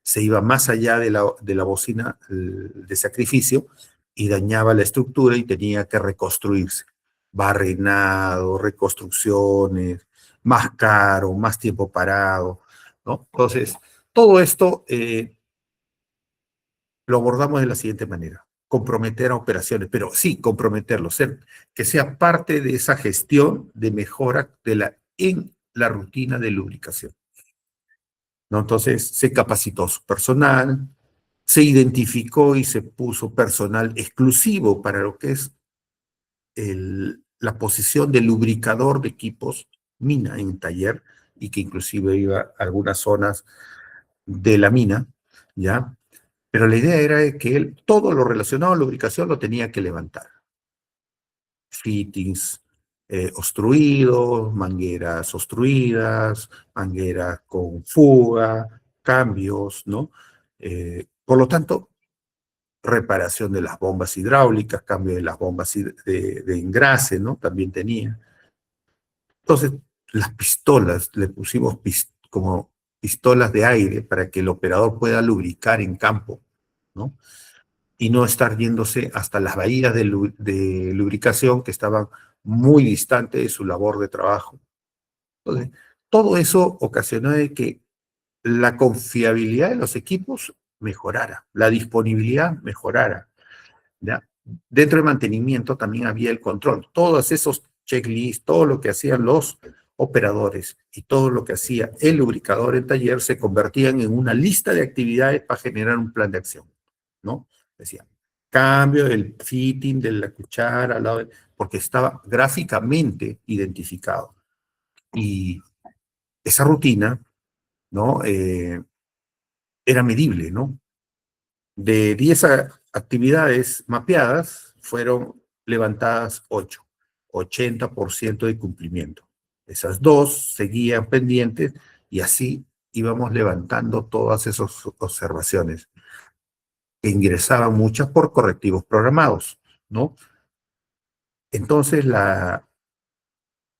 se iba más allá de la bocina de sacrificio y dañaba la estructura y tenía que reconstruirse. Barrenado, reconstrucciones, más caro, más tiempo parado, ¿no? Entonces, todo esto lo abordamos de la siguiente manera. comprometer a operaciones, pero sí comprometerlo, que sea parte de esa gestión de mejora en la rutina de lubricación, ¿no? Entonces se capacitó su personal, se identificó y se puso personal exclusivo para lo que es la posición de lubricador de equipos mina en taller, y que inclusive iba a algunas zonas de la mina, ¿ya? Pero la idea era que él, todo lo relacionado a lubricación lo tenía que levantar. Fittings obstruidos, mangueras obstruidas, mangueras con fuga, cambios, ¿no? Por lo tanto, reparación de las bombas hidráulicas, cambio de las bombas de engrase, ¿no? También tenía. Entonces, las pistolas, le pusimos como pistolas de aire para que el operador pueda lubricar en campo, ¿no? Y no estar yéndose hasta las bahías de lubricación que estaban muy distantes de su labor de trabajo. Entonces, todo eso ocasionó de que la confiabilidad de los equipos mejorara, la disponibilidad mejorara, ¿ya? Dentro del mantenimiento también había el control. Todos esos checklists, todo lo que hacían los operadores y todo lo que hacía el lubricador en taller se convertían en una lista de actividades para generar un plan de acción, ¿no? Decía, cambio del fitting de la cuchara, porque estaba gráficamente identificado. Y esa rutina, ¿no? Era medible, ¿no? De 10 actividades mapeadas, fueron levantadas 8, 80% de cumplimiento. Esas 2 seguían pendientes y así íbamos levantando todas esas observaciones, que ingresaban muchas por correctivos programados, ¿no? Entonces, a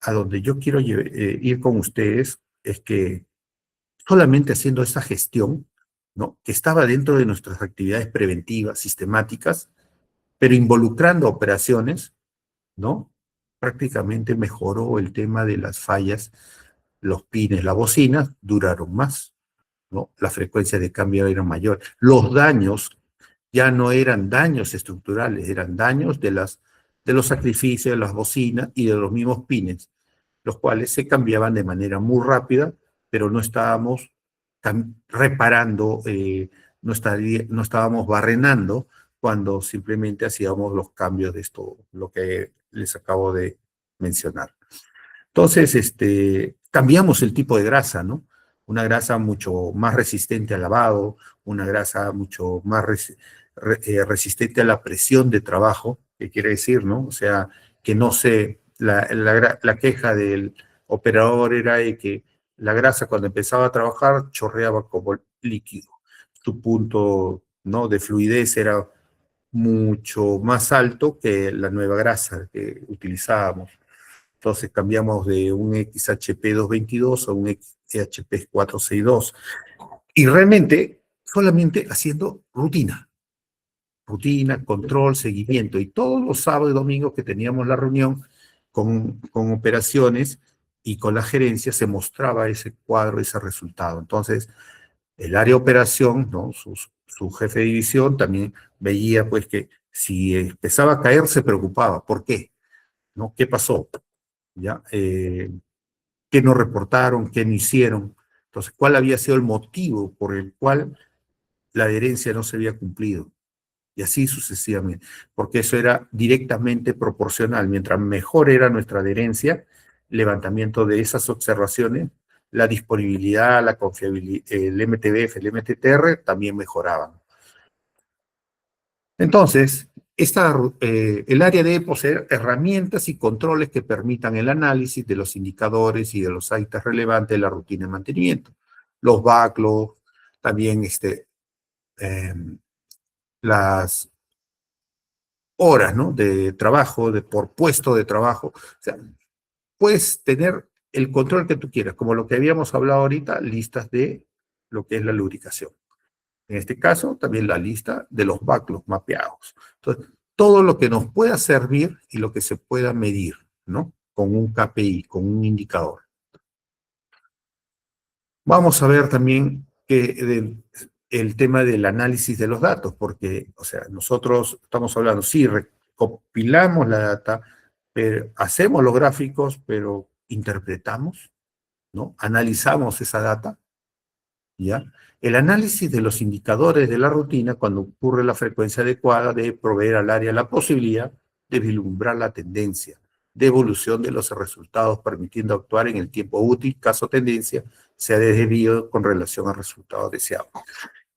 donde yo quiero ir con ustedes es que solamente haciendo esa gestión, ¿no? Que estaba dentro de nuestras actividades preventivas, sistemáticas, pero involucrando operaciones, ¿no? Prácticamente mejoró el tema de las fallas, los pines, las bocinas duraron más, ¿no? La frecuencia de cambio era mayor. Los daños ya no eran daños estructurales, eran daños de los sacrificios de las bocinas y de los mismos pines, los cuales se cambiaban de manera muy rápida, pero no estábamos reparando, no estábamos barrenando cuando simplemente hacíamos los cambios de esto, lo que les acabo de mencionar. Entonces, cambiamos el tipo de grasa, ¿no? Una grasa mucho más resistente al lavado, una grasa mucho más resistente a la presión de trabajo, que quiere decir, ¿no? O sea, que no se, la queja del operador era de que la grasa cuando empezaba a trabajar chorreaba como líquido. Su punto, ¿no?, de fluidez era mucho más alto que la nueva grasa que utilizábamos. Entonces cambiamos de un XHP 222 a un XHP 462. Y realmente solamente haciendo rutina, control, seguimiento. Y todos los sábados y domingos que teníamos la reunión con operaciones y con la gerencia, se mostraba ese cuadro, ese resultado. Entonces, el área de operación, ¿no?, su jefe de división también veía pues que si empezaba a caer se preocupaba. ¿Por qué? ¿No? ¿Qué pasó? ¿Ya? ¿Qué no reportaron? ¿Qué no hicieron? Entonces, ¿cuál había sido el motivo por el cual la adherencia no se había cumplido? Y así sucesivamente, porque eso era directamente proporcional. Mientras mejor era nuestra adherencia, levantamiento de esas observaciones, la disponibilidad, la confiabilidad, el MTBF, el MTTR también mejoraban. Entonces, el área debe poseer herramientas y controles que permitan el análisis de los indicadores y de los ítems relevantes de la rutina de mantenimiento. Los backlogs, también las horas, ¿no?, de trabajo, por puesto de trabajo. O sea, puedes tener el control que tú quieras, como lo que habíamos hablado ahorita, listas de lo que es la lubricación. En este caso, también la lista de los backlogs mapeados. Entonces, todo lo que nos pueda servir y lo que se pueda medir, ¿no?, con un KPI, con un indicador. Vamos a ver también que el tema del análisis de los datos, porque, o sea, nosotros estamos hablando, sí, recopilamos la data, pero hacemos los gráficos, pero interpretamos, ¿no? Analizamos esa data, ¿ya? El análisis de los indicadores de la rutina, cuando ocurre la frecuencia adecuada, de proveer al área la posibilidad de vislumbrar la tendencia de evolución de los resultados, permitiendo actuar en el tiempo útil, caso tendencia sea desdebido con relación al resultado deseado.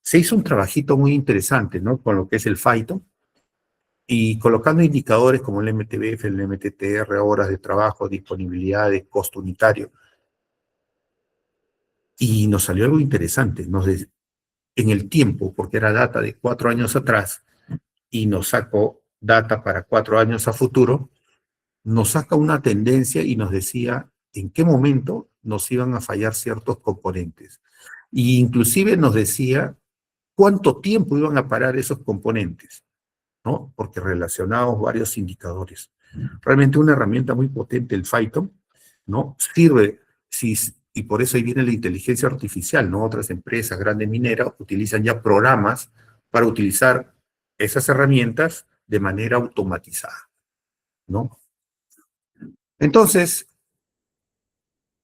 Se hizo un trabajito muy interesante, ¿no? Con lo que es el Phython, y colocando indicadores como el MTBF, el MTTR, horas de trabajo, disponibilidad, de costo unitario. Y nos salió algo interesante. En el tiempo, porque era data de 4 años atrás, y nos sacó data para 4 años a futuro, nos saca una tendencia y nos decía en qué momento nos iban a fallar ciertos componentes. Y inclusive nos decía cuánto tiempo iban a parar esos componentes, ¿no? Porque relacionamos varios indicadores. Realmente una herramienta muy potente, el Phython, ¿no? Sirve, y por eso ahí viene la inteligencia artificial, ¿no? Otras empresas, grandes mineras, utilizan ya programas para utilizar esas herramientas de manera automatizada, ¿no? Entonces,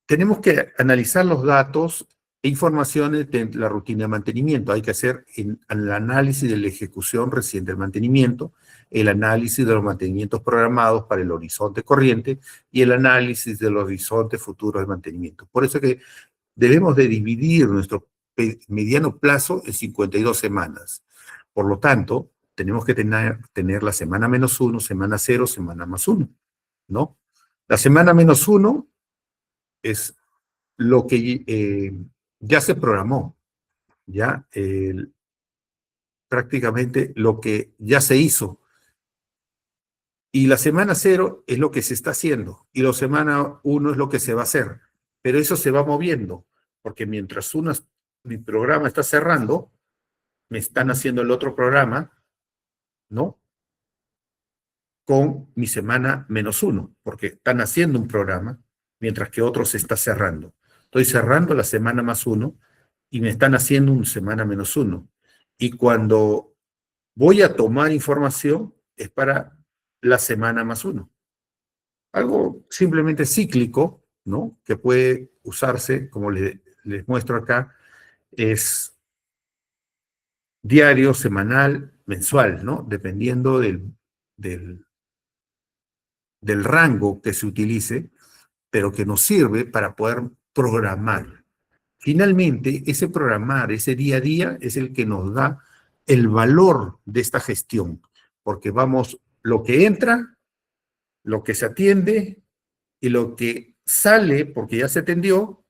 tenemos que analizar los datos e informaciones de la rutina de mantenimiento. Hay que hacer el análisis de la ejecución reciente del mantenimiento, el análisis de los mantenimientos programados para el horizonte corriente y el análisis de los horizontes futuros de mantenimiento. Por eso es que debemos de dividir nuestro mediano plazo en 52 semanas. Por lo tanto, tenemos que tener la semana -1, semana 0, semana +1, ¿no? La semana -1 es lo que ya se programó, ya prácticamente lo que ya se hizo. Y la semana 0 es lo que se está haciendo, y la semana 1 es lo que se va a hacer. Pero eso se va moviendo, porque mientras mi programa está cerrando, me están haciendo el otro programa, ¿no? Con mi semana -1, porque están haciendo un programa, mientras que otro se está cerrando. Estoy cerrando la semana +1 y me están haciendo una semana -1. Y cuando voy a tomar información, es para la semana +1. Algo simplemente cíclico, ¿no? Que puede usarse, como les muestro acá, es diario, semanal, mensual, ¿no? Dependiendo del rango que se utilice, pero que nos sirve para poder programar. Finalmente, ese programar, ese día a día, es el que nos da el valor de esta gestión, porque vamos, lo que entra, lo que se atiende, y lo que sale, porque ya se atendió,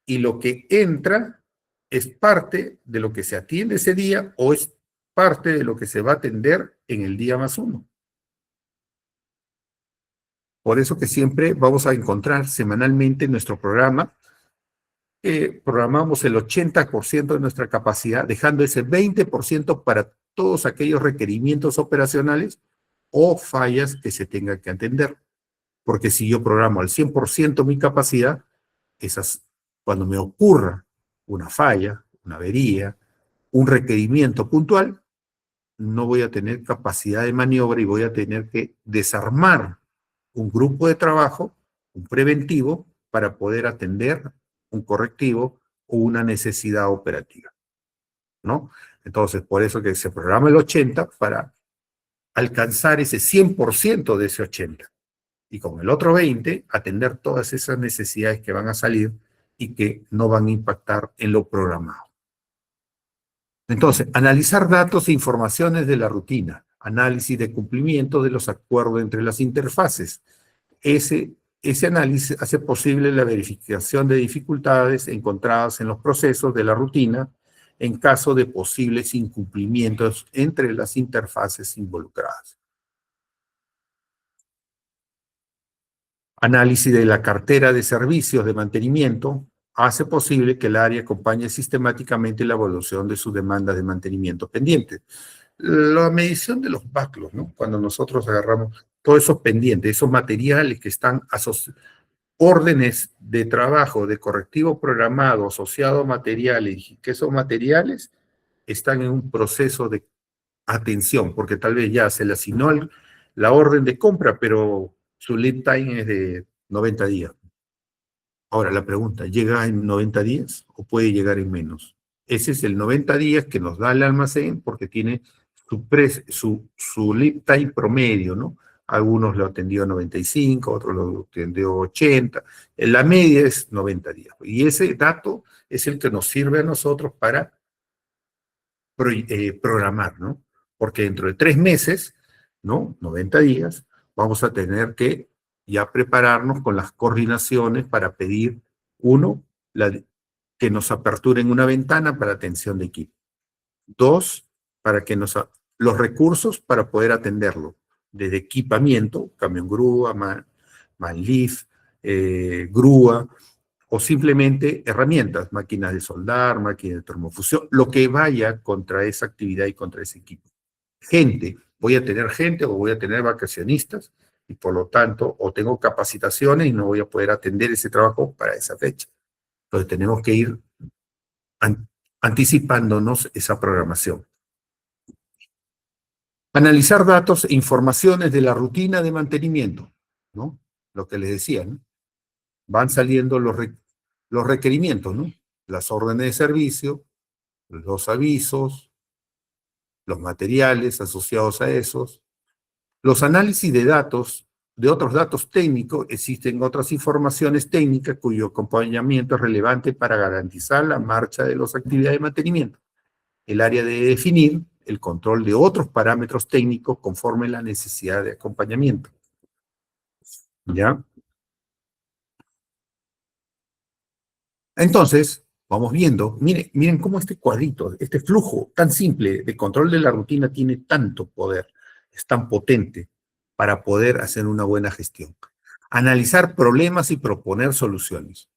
y lo que entra es parte de lo que se atiende ese día o es parte de lo que se va a atender en el día +1. Por eso que siempre vamos a encontrar semanalmente en nuestro programa, programamos el 80% de nuestra capacidad, dejando ese 20% para todos aquellos requerimientos operacionales o fallas que se tengan que atender. Porque si yo programo al 100% mi capacidad, cuando me ocurra una falla, una avería, un requerimiento puntual, no voy a tener capacidad de maniobra y voy a tener que desarmar un grupo de trabajo, un preventivo, para poder atender un correctivo o una necesidad operativa, ¿no? Entonces, por eso que se programa el 80 para alcanzar ese 100% de ese 80. Y con el otro 20, atender todas esas necesidades que van a salir y que no van a impactar en lo programado. Entonces, analizar datos e informaciones de la rutina, análisis de cumplimiento de los acuerdos entre las interfaces. Ese análisis hace posible la verificación de dificultades encontradas en los procesos de la rutina en caso de posibles incumplimientos entre las interfaces involucradas. Análisis de la cartera de servicios de mantenimiento hace posible que el área acompañe sistemáticamente la evolución de sus demandas de mantenimiento pendientes. La medición de los backlogs, ¿no? Cuando nosotros agarramos todos esos pendientes, esos materiales que están asociados, órdenes de trabajo, de correctivo programado, asociado a materiales, y que esos materiales están en un proceso de atención, porque tal vez ya se le asignó la orden de compra, pero su lead time es de 90 días. Ahora, la pregunta, ¿llega en 90 días o puede llegar en menos? Ese es el 90 días que nos da el almacén porque tiene su lead time promedio, ¿no? Algunos lo atendió 95, otros lo atendió 80. La media es 90 días. Y ese dato es el que nos sirve a nosotros para programar, ¿no? Porque dentro de 3 meses, ¿no? 90 días, vamos a tener que ya prepararnos con las coordinaciones para pedir, uno, que nos aperturen una ventana para atención de equipo. Dos, para que los recursos para poder atenderlo, desde equipamiento, camión grúa, manlift, grúa, o simplemente herramientas, máquinas de soldar, máquinas de termofusión, lo que vaya contra esa actividad y contra ese equipo. Gente, voy a tener gente o voy a tener vacacionistas y por lo tanto o tengo capacitaciones y no voy a poder atender ese trabajo para esa fecha. Entonces tenemos que ir anticipándonos esa programación. Analizar datos e informaciones de la rutina de mantenimiento, ¿no? Lo que les decía, ¿no? Van saliendo los requerimientos, ¿no? Las órdenes de servicio, los avisos, los materiales asociados a esos, los análisis de datos, de otros datos técnicos, existen otras informaciones técnicas cuyo acompañamiento es relevante para garantizar la marcha de las actividades de mantenimiento. El área de definir el control de otros parámetros técnicos conforme la necesidad de acompañamiento. ¿Ya? Entonces, vamos viendo, miren cómo este cuadrito, este flujo tan simple de control de la rutina tiene tanto poder, es tan potente para poder hacer una buena gestión. Analizar problemas y proponer soluciones.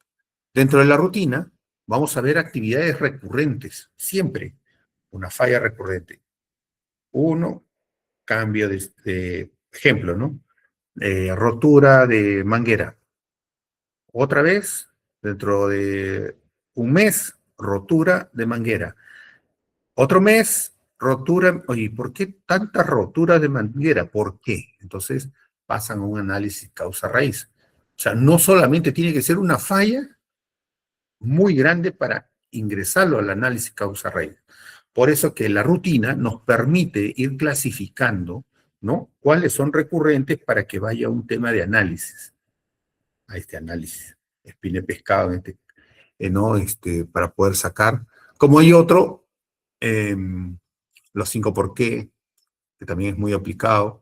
Dentro de la rutina, vamos a ver actividades recurrentes, siempre una falla recurrente. Uno, cambio de ejemplo, ¿no? Rotura de manguera. Otra vez, dentro de un mes, rotura de manguera. Otro mes, rotura. Oye, ¿por qué tanta rotura de manguera? ¿Por qué? Entonces pasan a un análisis causa-raíz. O sea, no solamente tiene que ser una falla muy grande para ingresarlo al análisis causa-raíz. Por eso que la rutina nos permite ir clasificando, ¿no? Cuáles son recurrentes para que vaya un tema de análisis. A este análisis, espina pescado, ¿no? Para poder sacar. Como hay otro, los 5 por qué, que también es muy aplicado,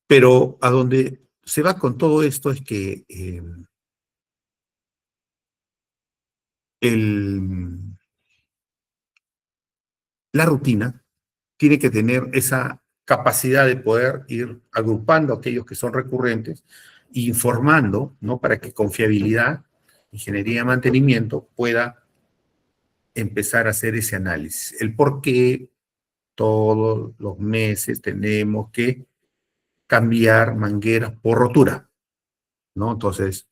pero a donde se va con todo esto es que la rutina tiene que tener esa capacidad de poder ir agrupando aquellos que son recurrentes e informando, ¿no? Para que con fiabilidad, ingeniería de mantenimiento pueda empezar a hacer ese análisis. El por qué todos los meses tenemos que cambiar mangueras por rotura, ¿no? Entonces,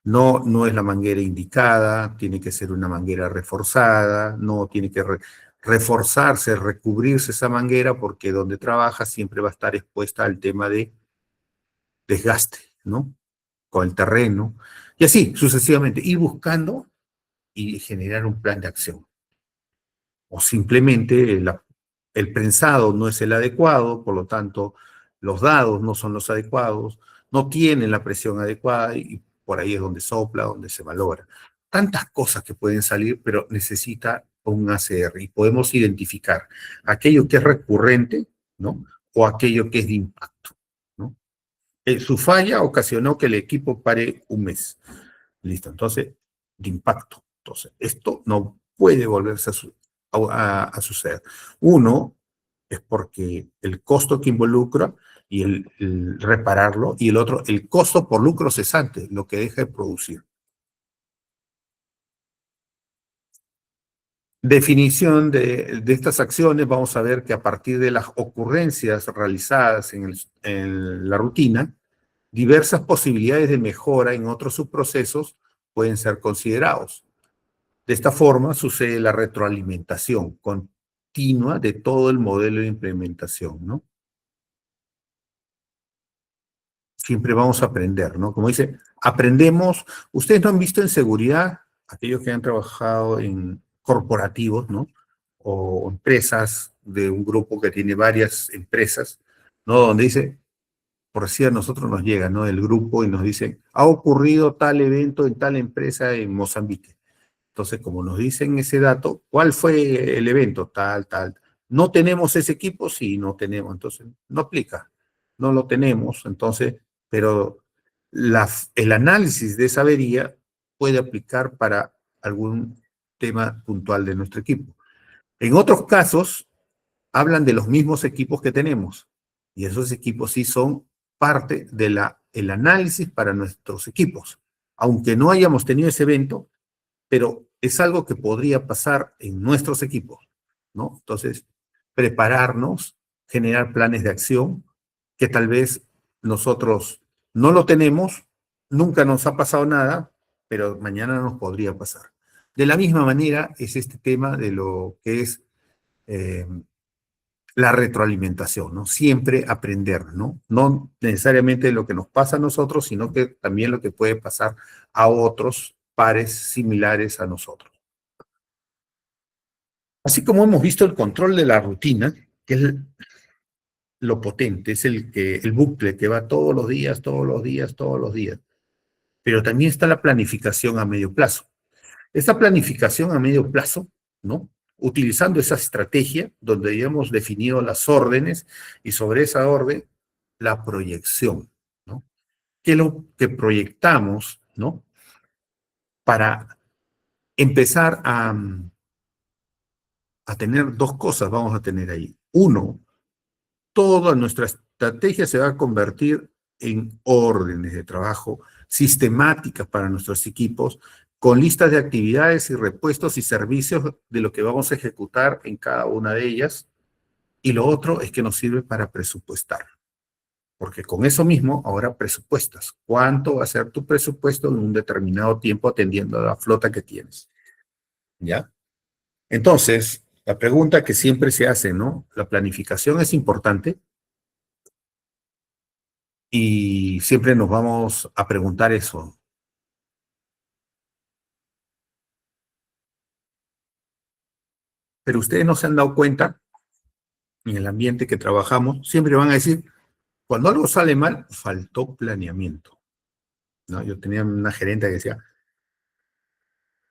no es la manguera indicada, tiene que ser una manguera reforzada, no tiene que reforzarse, recubrirse esa manguera porque donde trabaja siempre va a estar expuesta al tema de desgaste, ¿no? Con el terreno, y así sucesivamente, ir buscando y generar un plan de acción. O simplemente el prensado no es el adecuado, por lo tanto, los dados no son los adecuados, no tienen la presión adecuada y por ahí es donde sopla, donde se malogra. Tantas cosas que pueden salir, pero necesita un ACR y podemos identificar aquello que es recurrente, ¿no? O aquello que es de impacto, ¿no? Su falla ocasionó que el equipo pare un mes. Listo, entonces, de impacto. Entonces, esto no puede volverse a suceder. Uno, es porque el costo que involucra y el repararlo, y el otro, el costo por lucro cesante, lo que deja de producir. Definición de estas acciones, vamos a ver que a partir de las ocurrencias realizadas en la rutina, diversas posibilidades de mejora en otros subprocesos pueden ser considerados. De esta forma sucede la retroalimentación continua de todo el modelo de implementación, ¿no? Siempre vamos a aprender, ¿no? Como dice, aprendemos. Ustedes no han visto en seguridad, aquellos que han trabajado en corporativos, ¿no? O empresas de un grupo que tiene varias empresas, ¿no? Donde dice, por decir, a nosotros nos llega, ¿no? El grupo y nos dice, ha ocurrido tal evento en tal empresa en Mozambique. Entonces, como nos dicen ese dato, ¿cuál fue el evento? Tal, tal. ¿No tenemos ese equipo? Sí, no tenemos. Entonces, no aplica. No lo tenemos. Entonces, pero el análisis de esa avería puede aplicar para algún tema puntual de nuestro equipo. En otros casos, hablan de los mismos equipos que tenemos. Y esos equipos sí son parte del análisis para nuestros equipos. Aunque no hayamos tenido ese evento, pero es algo que podría pasar en nuestros equipos, ¿no? Entonces, prepararnos, generar planes de acción, que tal vez nosotros no lo tenemos, nunca nos ha pasado nada, pero mañana nos podría pasar. De la misma manera es este tema de lo que es eh, la retroalimentación, ¿no? Siempre aprender, ¿no? No necesariamente lo que nos pasa a nosotros, sino que también lo que puede pasar a otros pares similares a nosotros. Así como hemos visto el control de la rutina, que es lo potente, es el bucle que va todos los días, todos los días, todos los días. Pero también está la planificación a medio plazo. Esta planificación a medio plazo, ¿no? Utilizando esa estrategia donde ya hemos definido las órdenes y sobre esa orden la proyección, ¿no? ¿Qué es lo que proyectamos, ¿no? Para empezar a tener dos cosas vamos a tener ahí. Uno, toda nuestra estrategia se va a convertir en órdenes de trabajo sistemáticas para nuestros equipos, con listas de actividades y repuestos y servicios de lo que vamos a ejecutar en cada una de ellas. Y lo otro es que nos sirve para presupuestar, porque con eso mismo ahora presupuestas. ¿Cuánto va a ser tu presupuesto en un determinado tiempo atendiendo a la flota que tienes? ¿Ya? Entonces, la pregunta que siempre se hace, ¿no? La planificación es importante y siempre nos vamos a preguntar eso. Pero ustedes no se han dado cuenta, en el ambiente que trabajamos, siempre van a decir, cuando algo sale mal, faltó planeamiento, ¿no? Yo tenía una gerente que decía,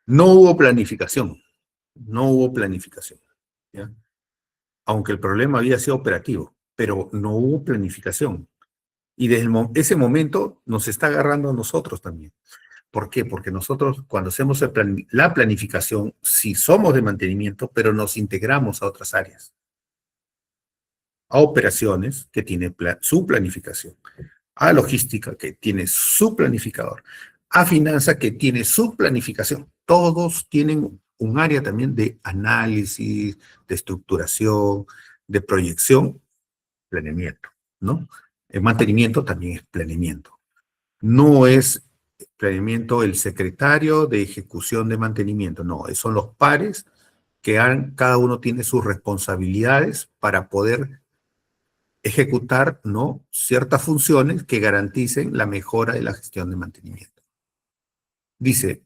no hubo planificación, no hubo planificación, ¿ya? Aunque el problema había sido operativo, pero no hubo planificación. Y desde ese momento nos está agarrando a nosotros también. ¿Por qué? Porque nosotros cuando hacemos la planificación, sí somos de mantenimiento, pero nos integramos a otras áreas, a operaciones que tiene su planificación, a logística que tiene su planificador, a finanza que tiene su planificación. Todos tienen un área también de análisis, de estructuración, de proyección, planeamiento, ¿no? El mantenimiento también es planeamiento. No es planeamiento el secretario de ejecución de mantenimiento, no, son los pares que cada uno tiene sus responsabilidades para poder ejecutar, ¿no? Ciertas funciones que garanticen la mejora de la gestión de mantenimiento. Dice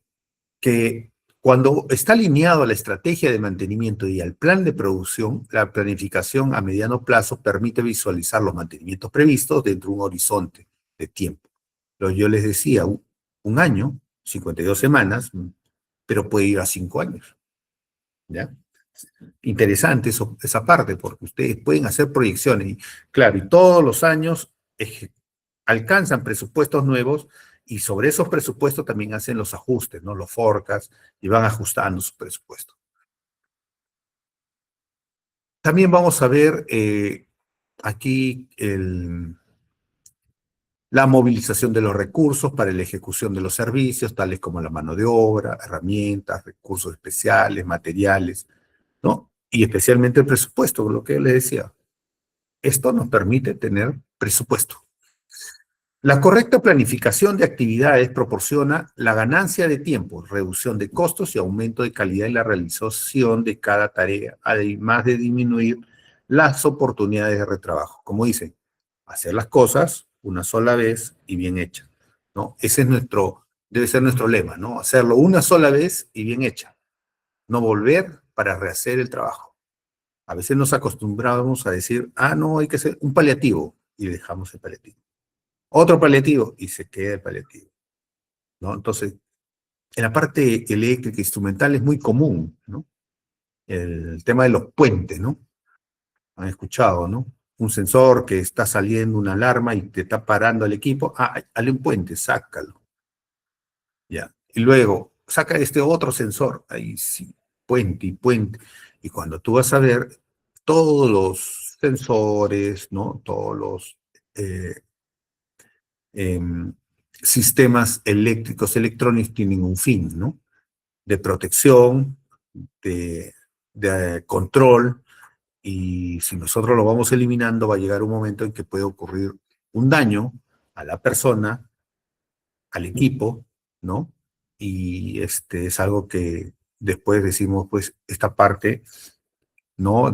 que cuando está alineado a la estrategia de mantenimiento y al plan de producción, la planificación a mediano plazo permite visualizar los mantenimientos previstos dentro de un horizonte de tiempo. Pero yo les decía, un año, 52 semanas, pero puede ir a 5 años, ¿ya? Interesante esa parte, porque ustedes pueden hacer proyecciones, y claro, y todos los años alcanzan presupuestos nuevos, y sobre esos presupuestos también hacen los ajustes, ¿no? Los forecasts, y van ajustando su presupuesto. También vamos a ver aquí la movilización de los recursos para la ejecución de los servicios, tales como la mano de obra, herramientas, recursos especiales, materiales, ¿no? Y especialmente el presupuesto, lo que les decía. Esto nos permite tener presupuesto. La correcta planificación de actividades proporciona la ganancia de tiempo, reducción de costos y aumento de calidad en la realización de cada tarea, además de disminuir las oportunidades de retrabajo. Como dicen, hacer las cosas una sola vez y bien hechas, ¿no? Ese es debe ser nuestro lema, ¿no? Hacerlo una sola vez y bien hecha, no volver para rehacer el trabajo. A veces nos acostumbramos a decir, no, hay que hacer un paliativo y dejamos el paliativo. Otro paliativo y se queda el paliativo, ¿no? Entonces, en la parte eléctrica instrumental es muy común, ¿no? El tema de los puentes, ¿no? Han escuchado, ¿no? Un sensor que está saliendo una alarma y te está parando el equipo, hazle un puente, sácalo, ya. Y luego, saca este otro sensor, ahí sí, puente y puente. Y cuando tú vas a ver todos los sensores, ¿no? Todos los eh, em, sistemas eléctricos, electrónicos tienen un fin, ¿no? De protección, de control, y si nosotros lo vamos eliminando, va a llegar un momento en que puede ocurrir un daño a la persona, al equipo, ¿no? Y es algo que después decimos, pues, esta parte, ¿no?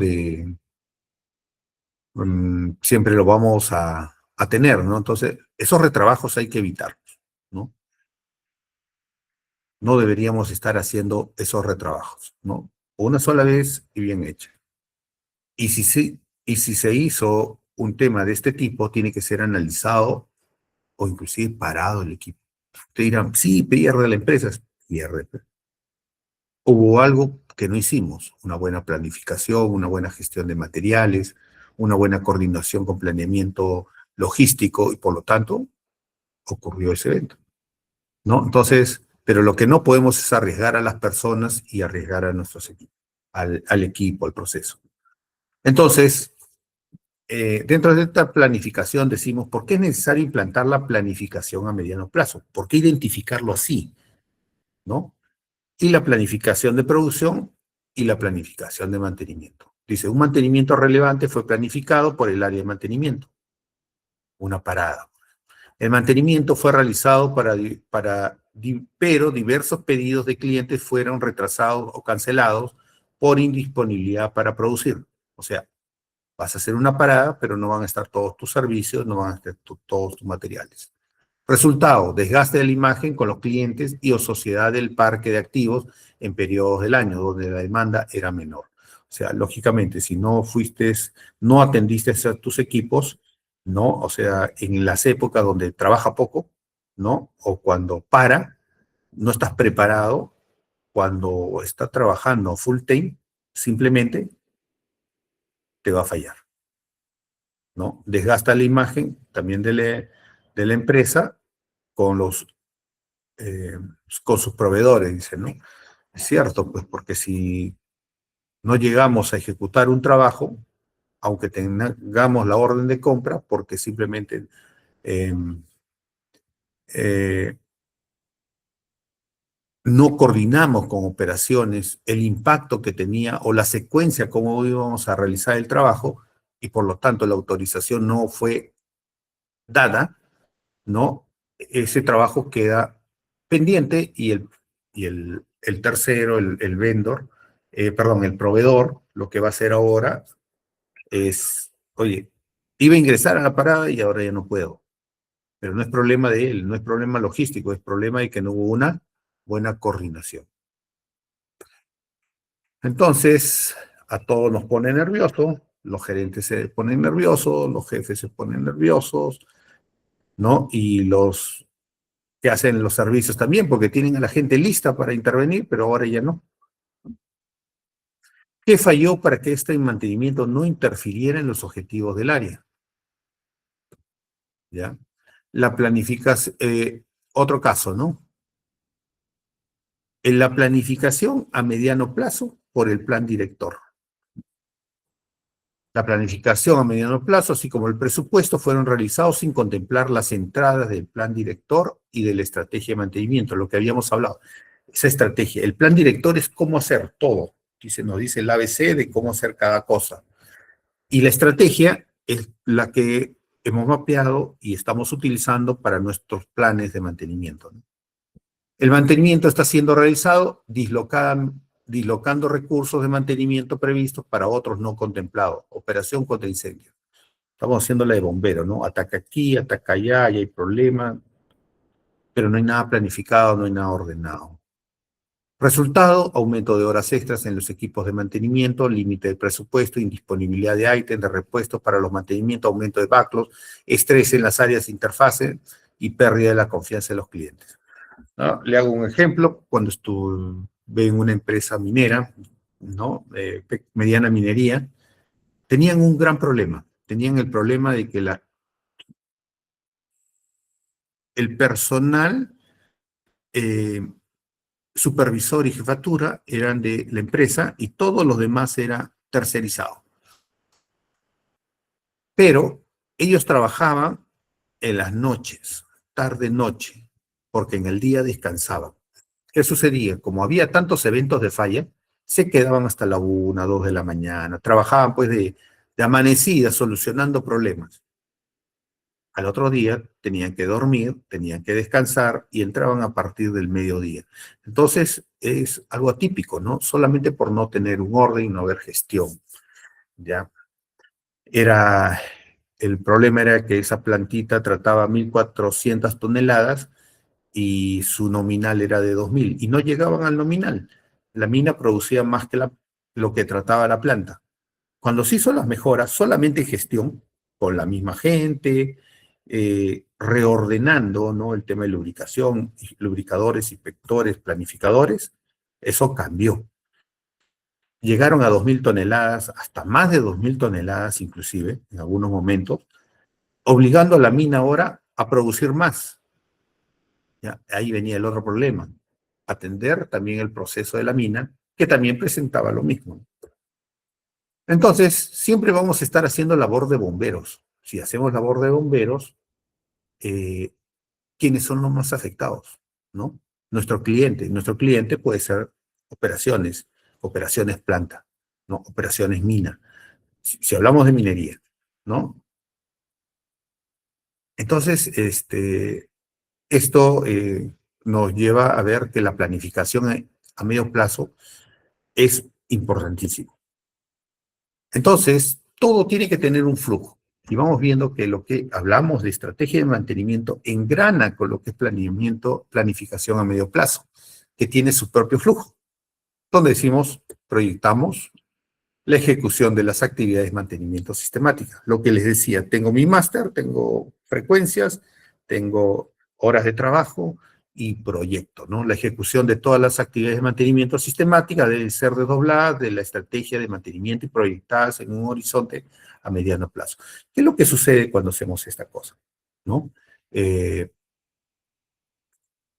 Siempre lo vamos a tener, ¿no? Entonces, esos retrabajos hay que evitarlos, ¿no? No deberíamos estar haciendo esos retrabajos, ¿no? Una sola vez y bien hecha. Y si se hizo un tema de este tipo, tiene que ser analizado o inclusive parado el equipo. Te dirán, sí, pierde la empresa, pierde. Hubo algo que no hicimos, una buena planificación, una buena gestión de materiales, una buena coordinación con planeamiento logístico y por lo tanto ocurrió ese evento, ¿no? Entonces, pero lo que no podemos es arriesgar a las personas y arriesgar a nuestros equipos, al equipo, al proceso. Entonces, dentro de esta planificación decimos, ¿por qué es necesario implantar la planificación a mediano plazo? ¿Por qué identificarlo así? ¿No? Y la planificación de producción y la planificación de mantenimiento. Dice, un mantenimiento relevante fue planificado por el área de mantenimiento, una parada. El mantenimiento fue realizado pero diversos pedidos de clientes fueron retrasados o cancelados por indisponibilidad para producir. O sea, vas a hacer una parada, pero no van a estar todos tus servicios, no van a estar todos tus materiales. Resultado, desgaste de la imagen con los clientes y o sociedad del parque de activos en periodos del año donde la demanda era menor. O sea, lógicamente, si no atendiste a tus equipos, ¿no? O sea, en las épocas donde trabaja poco, ¿no? O cuando no estás preparado, cuando está trabajando full time, simplemente te va a fallar, ¿no? Desgasta la imagen también de la empresa con eh, con sus proveedores, dice, ¿no? Es cierto, pues porque si no llegamos a ejecutar un trabajo, aunque tengamos la orden de compra, porque simplemente eh, eh, no coordinamos con operaciones el impacto que tenía o la secuencia cómo íbamos a realizar el trabajo y por lo tanto la autorización no fue dada, ¿no? Ese trabajo queda pendiente y el tercero, el vendor, perdón, el proveedor, lo que va a hacer ahora es, oye, iba a ingresar a la parada y ahora ya no puedo. Pero no es problema de él, no es problema logístico, es problema de que no hubo una buena coordinación. Entonces, a todos nos pone nervioso, los gerentes se ponen nerviosos, los jefes se ponen nerviosos, ¿no? Y los que hacen los servicios también, porque tienen a la gente lista para intervenir, pero ahora ya no. ¿Qué falló para que este mantenimiento no interfiriera en los objetivos del área? ¿Ya? La planificación, otro caso, ¿no? En la planificación a mediano plazo por el plan director. La planificación a mediano plazo, así como el presupuesto, fueron realizados sin contemplar las entradas del plan director y de la estrategia de mantenimiento, lo que habíamos hablado. Esa estrategia, el plan director es cómo hacer todo. Nos dice el ABC de cómo hacer cada cosa. Y la estrategia es la que hemos mapeado y estamos utilizando para nuestros planes de mantenimiento, ¿no? El mantenimiento está siendo realizado dislocando recursos de mantenimiento previstos para otros no contemplados. Operación contra incendio. Estamos haciendo la de bombero, ¿no? Ataca aquí, ataca allá, y hay problemas, pero no hay nada planificado, no hay nada ordenado. Resultado, aumento de horas extras en los equipos de mantenimiento, límite de presupuesto, indisponibilidad de ítems, de repuestos para los mantenimientos, aumento de backlogs, estrés en las áreas de interfase y pérdida de la confianza de los clientes, ¿no? Le hago un ejemplo. Cuando estuve en una empresa minera, ¿no? Mediana minería, tenían un gran problema. Tenían el problema de que el personal supervisor y jefatura eran de la empresa y todos los demás era tercerizado. Pero ellos trabajaban en las noches, tarde-noche, porque en el día descansaban. ¿Qué sucedía? Como había tantos eventos de falla, se quedaban hasta la 1, 2 de la mañana, trabajaban pues de amanecida solucionando problemas. Al otro día tenían que dormir, tenían que descansar y entraban a partir del mediodía. Entonces es algo atípico, ¿no? Solamente por no tener un orden y no haber gestión, ¿ya? El problema era que esa plantita trataba 1.400 toneladas y su nominal era de 2.000 y no llegaban al nominal. La mina producía más que lo que trataba la planta. Cuando se hizo las mejoras, solamente gestión, con la misma gente, reordenando, ¿no? El tema de lubricación, lubricadores, inspectores, planificadores, eso cambió. Llegaron a 2.000 toneladas, hasta más de 2.000 toneladas inclusive, en algunos momentos, obligando a la mina ahora a producir más. ¿Ya? Ahí venía el otro problema, atender también el proceso de la mina, que también presentaba lo mismo. Entonces, siempre vamos a estar haciendo labor de bomberos. Si hacemos labor de bomberos, ¿quiénes son los más afectados? ¿No? Nuestro cliente puede ser operaciones planta, ¿no? Operaciones mina. Si hablamos de minería, ¿no? Entonces, esto nos lleva a ver que la planificación a medio plazo es importantísimo. Entonces, todo tiene que tener un flujo. Y vamos viendo que lo que hablamos de estrategia de mantenimiento engrana con lo que es planificación a medio plazo, que tiene su propio flujo, donde decimos, proyectamos la ejecución de las actividades de mantenimiento sistemática. Lo que les decía, tengo mi máster, tengo frecuencias, tengo horas de trabajo y proyecto, ¿no? La ejecución de todas las actividades de mantenimiento sistemática deben ser desdobladas de la estrategia de mantenimiento y proyectadas en un horizonte a mediano plazo. ¿Qué es lo que sucede cuando hacemos esta cosa? ¿No?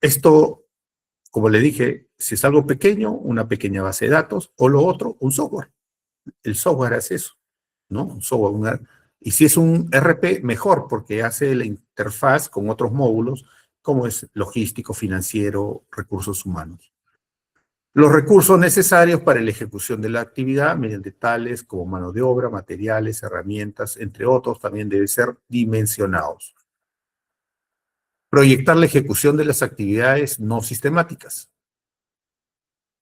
Esto, como le dije, si es algo pequeño, una pequeña base de datos, o lo otro, un software. El software hace eso, ¿no? Un software, y si es un RP, mejor, porque hace la interfaz con otros módulos, como es logístico, financiero, recursos humanos. Los recursos necesarios para la ejecución de la actividad, mediante tales como mano de obra, materiales, herramientas, entre otros, también deben ser dimensionados. Proyectar la ejecución de las actividades no sistemáticas.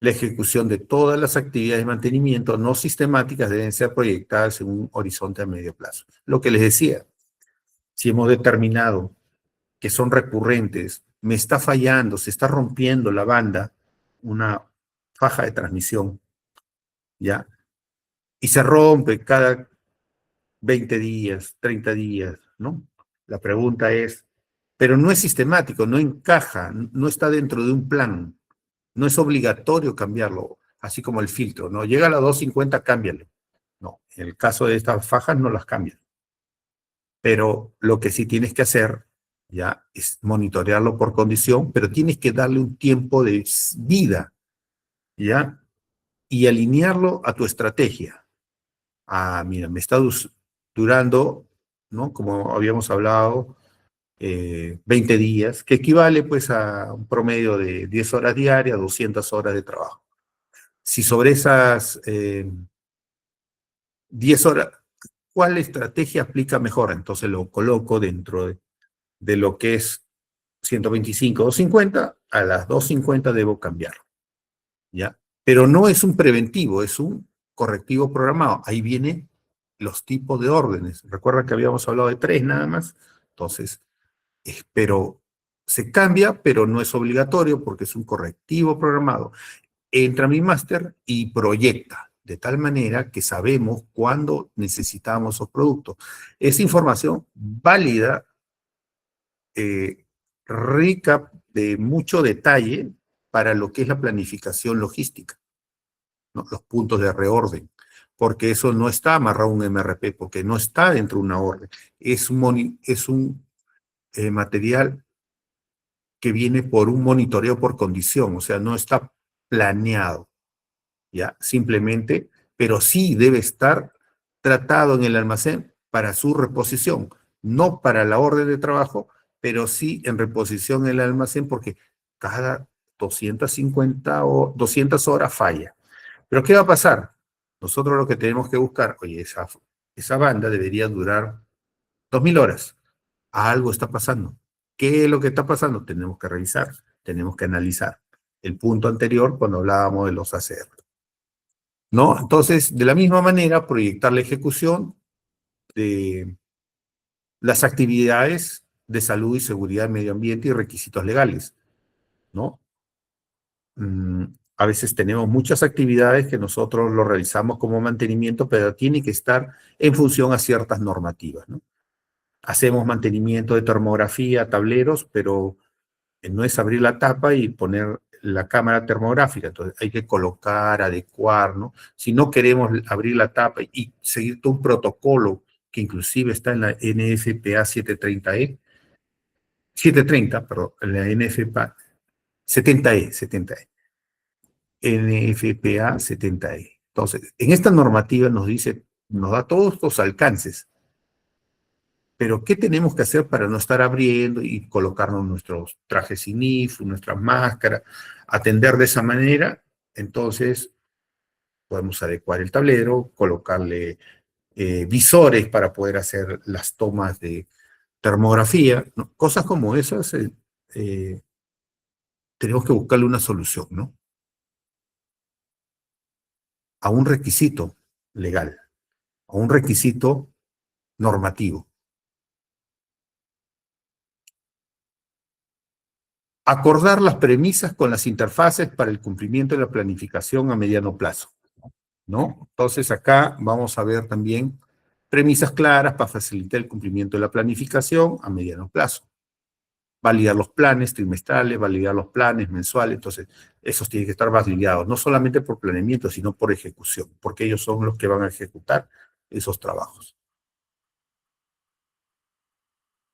La ejecución de todas las actividades de mantenimiento no sistemáticas deben ser proyectadas en un horizonte a medio plazo. Lo que les decía, si hemos determinado que son recurrentes, me está fallando, se está rompiendo la banda, una faja de transmisión, ¿ya? Y se rompe cada 20 días, 30 días, ¿no? La pregunta es, pero no es sistemático, no encaja, no está dentro de un plan. No es obligatorio cambiarlo, así como el filtro, ¿no? Llega a la 250, cámbialo. No, en el caso de estas fajas no las cambian. Pero lo que sí tienes que hacer, ya, es monitorearlo por condición, pero tienes que darle un tiempo de vida, ¿ya? Y alinearlo a tu estrategia. Ah, mira, me está durando, ¿no? Como habíamos hablado, 20 días, que equivale pues a un promedio de 10 horas diarias, 200 horas de trabajo. Si sobre esas 10 horas, ¿cuál estrategia aplica mejor? Entonces lo coloco dentro de lo que es 125, 250, a las 250 debo cambiarlo, ¿ya? Pero no es un preventivo, es un correctivo programado. Ahí vienen los tipos de órdenes. Recuerda que habíamos hablado de 3 nada más. Entonces, pero se cambia, pero no es obligatorio porque es un correctivo programado. Entra a mi máster y proyecta, de tal manera que sabemos cuándo necesitamos esos productos. Esa información válida, eh, rica de mucho detalle para lo que es la planificación logística, ¿no? Los puntos de reorden, porque eso no está amarrado a un MRP, porque no está dentro de una orden. Es un material que viene por un monitoreo por condición, o sea, no está planeado, ¿ya? Simplemente, pero sí debe estar tratado en el almacén para su reposición, no para la orden de trabajo, pero sí en reposición en el almacén porque cada 250 o 200 horas falla. Pero ¿qué va a pasar? Nosotros lo que tenemos que buscar, oye, esa banda debería durar 2000 horas. Algo está pasando. ¿Qué es lo que está pasando? Tenemos que revisar, tenemos que analizar. El punto anterior cuando hablábamos de los ACR, ¿no? Entonces, de la misma manera, proyectar la ejecución de las actividades de salud y seguridad, medio ambiente y requisitos legales, ¿no? A veces tenemos muchas actividades que nosotros lo realizamos como mantenimiento, pero tiene que estar en función a ciertas normativas, ¿no? Hacemos mantenimiento de termografía, tableros, pero no es abrir la tapa y poner la cámara termográfica, entonces hay que colocar, adecuar, ¿no? Si no queremos abrir la tapa y seguir todo un protocolo que inclusive está en la NFPA 730, perdón, en la NFPA 70E, NFPA 70E. Entonces, en esta normativa nos dice, nos da todos los alcances, pero ¿qué tenemos que hacer para no estar abriendo y colocarnos nuestros trajes INIF, nuestras máscaras, atender de esa manera? Entonces, podemos adecuar el tablero, colocarle visores para poder hacer las tomas de termografía, ¿no? Cosas como esas, eh, tenemos que buscarle una solución, ¿no? A un requisito legal, a un requisito normativo. Acordar las premisas con las interfaces para el cumplimiento de la planificación a mediano plazo, ¿no? Entonces acá vamos a ver también premisas claras para facilitar el cumplimiento de la planificación a mediano plazo. Validar los planes trimestrales, validar los planes mensuales, entonces esos tienen que estar validados, no solamente por planeamiento, sino por ejecución, porque ellos son los que van a ejecutar esos trabajos.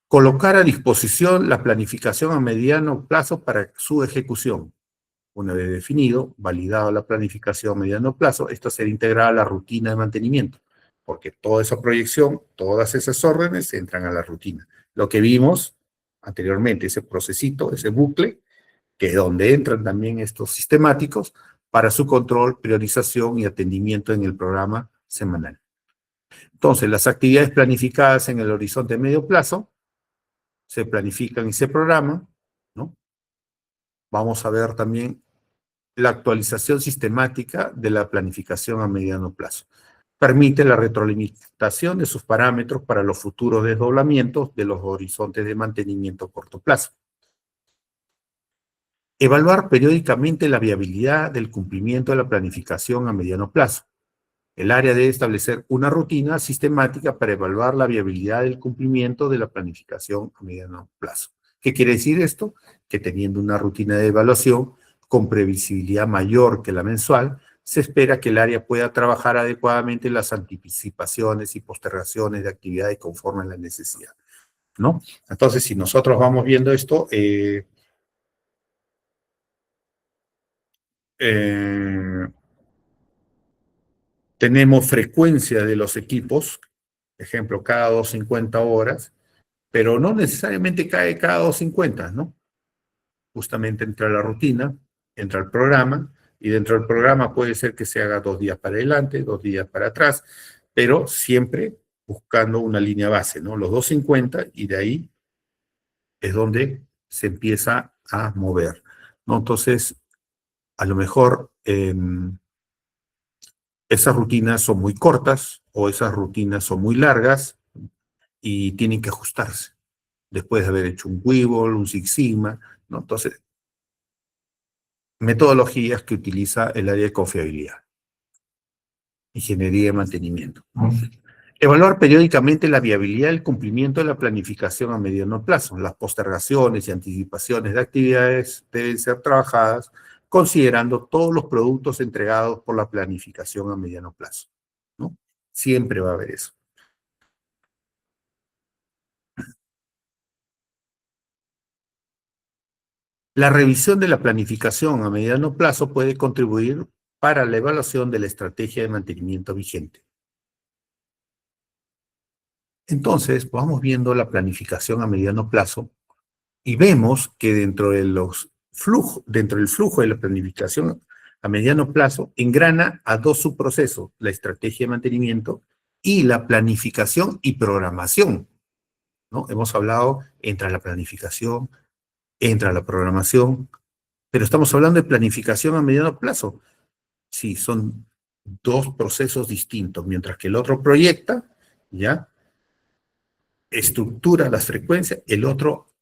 Colocar a disposición la planificación a mediano plazo para su ejecución. Una vez definido, validado la planificación a mediano plazo, esto será integrada a la rutina de mantenimiento, porque toda esa proyección, todas esas órdenes entran a la rutina. Lo que vimos anteriormente, ese procesito, ese bucle, que es donde entran también estos sistemáticos para su control, priorización y atendimiento en el programa semanal. Entonces, las actividades planificadas en el horizonte de medio plazo se planifican y se programan, ¿no? Vamos a ver también la actualización sistemática de la planificación a mediano plazo. Permite la retroalimentación de sus parámetros para los futuros desdoblamientos de los horizontes de mantenimiento a corto plazo. Evaluar periódicamente la viabilidad del cumplimiento de la planificación a mediano plazo. El área debe establecer una rutina sistemática para evaluar la viabilidad del cumplimiento de la planificación a mediano plazo. ¿Qué quiere decir esto? Que teniendo una rutina de evaluación con previsibilidad mayor que la mensual, se espera que el área pueda trabajar adecuadamente las anticipaciones y postergaciones de actividades conforme a la necesidad, ¿no? Entonces, si nosotros vamos viendo esto, tenemos frecuencia de los equipos, ejemplo, cada 250 horas, pero no necesariamente cae cada 250, ¿no? Justamente entra la rutina, entra el programa, y dentro del programa puede ser que se haga 2 días para adelante, 2 días para atrás, pero siempre buscando una línea base, ¿no? Los 250 y de ahí es donde se empieza a mover, ¿no? Entonces, a lo mejor esas rutinas son muy cortas o esas rutinas son muy largas y tienen que ajustarse después de haber hecho un Webull, un Six Sigma, ¿no? Entonces, metodologías que utiliza el área de confiabilidad, ingeniería de mantenimiento. Evaluar periódicamente la viabilidad del cumplimiento de la planificación a mediano plazo. Las postergaciones y anticipaciones de actividades deben ser trabajadas considerando todos los productos entregados por la planificación a mediano plazo, ¿no? Siempre va a haber eso. La revisión de la planificación a mediano plazo puede contribuir para la evaluación de la estrategia de mantenimiento vigente. Entonces, vamos viendo la planificación a mediano plazo y vemos que dentro del flujo de la planificación a mediano plazo engrana a dos subprocesos, la estrategia de mantenimiento y la planificación y programación, ¿no? Hemos hablado, entra la planificación, entra la programación, pero estamos hablando de planificación a mediano plazo. Sí, son dos procesos distintos, mientras que el otro proyecta, ¿ya? Estructura las frecuencias, el otro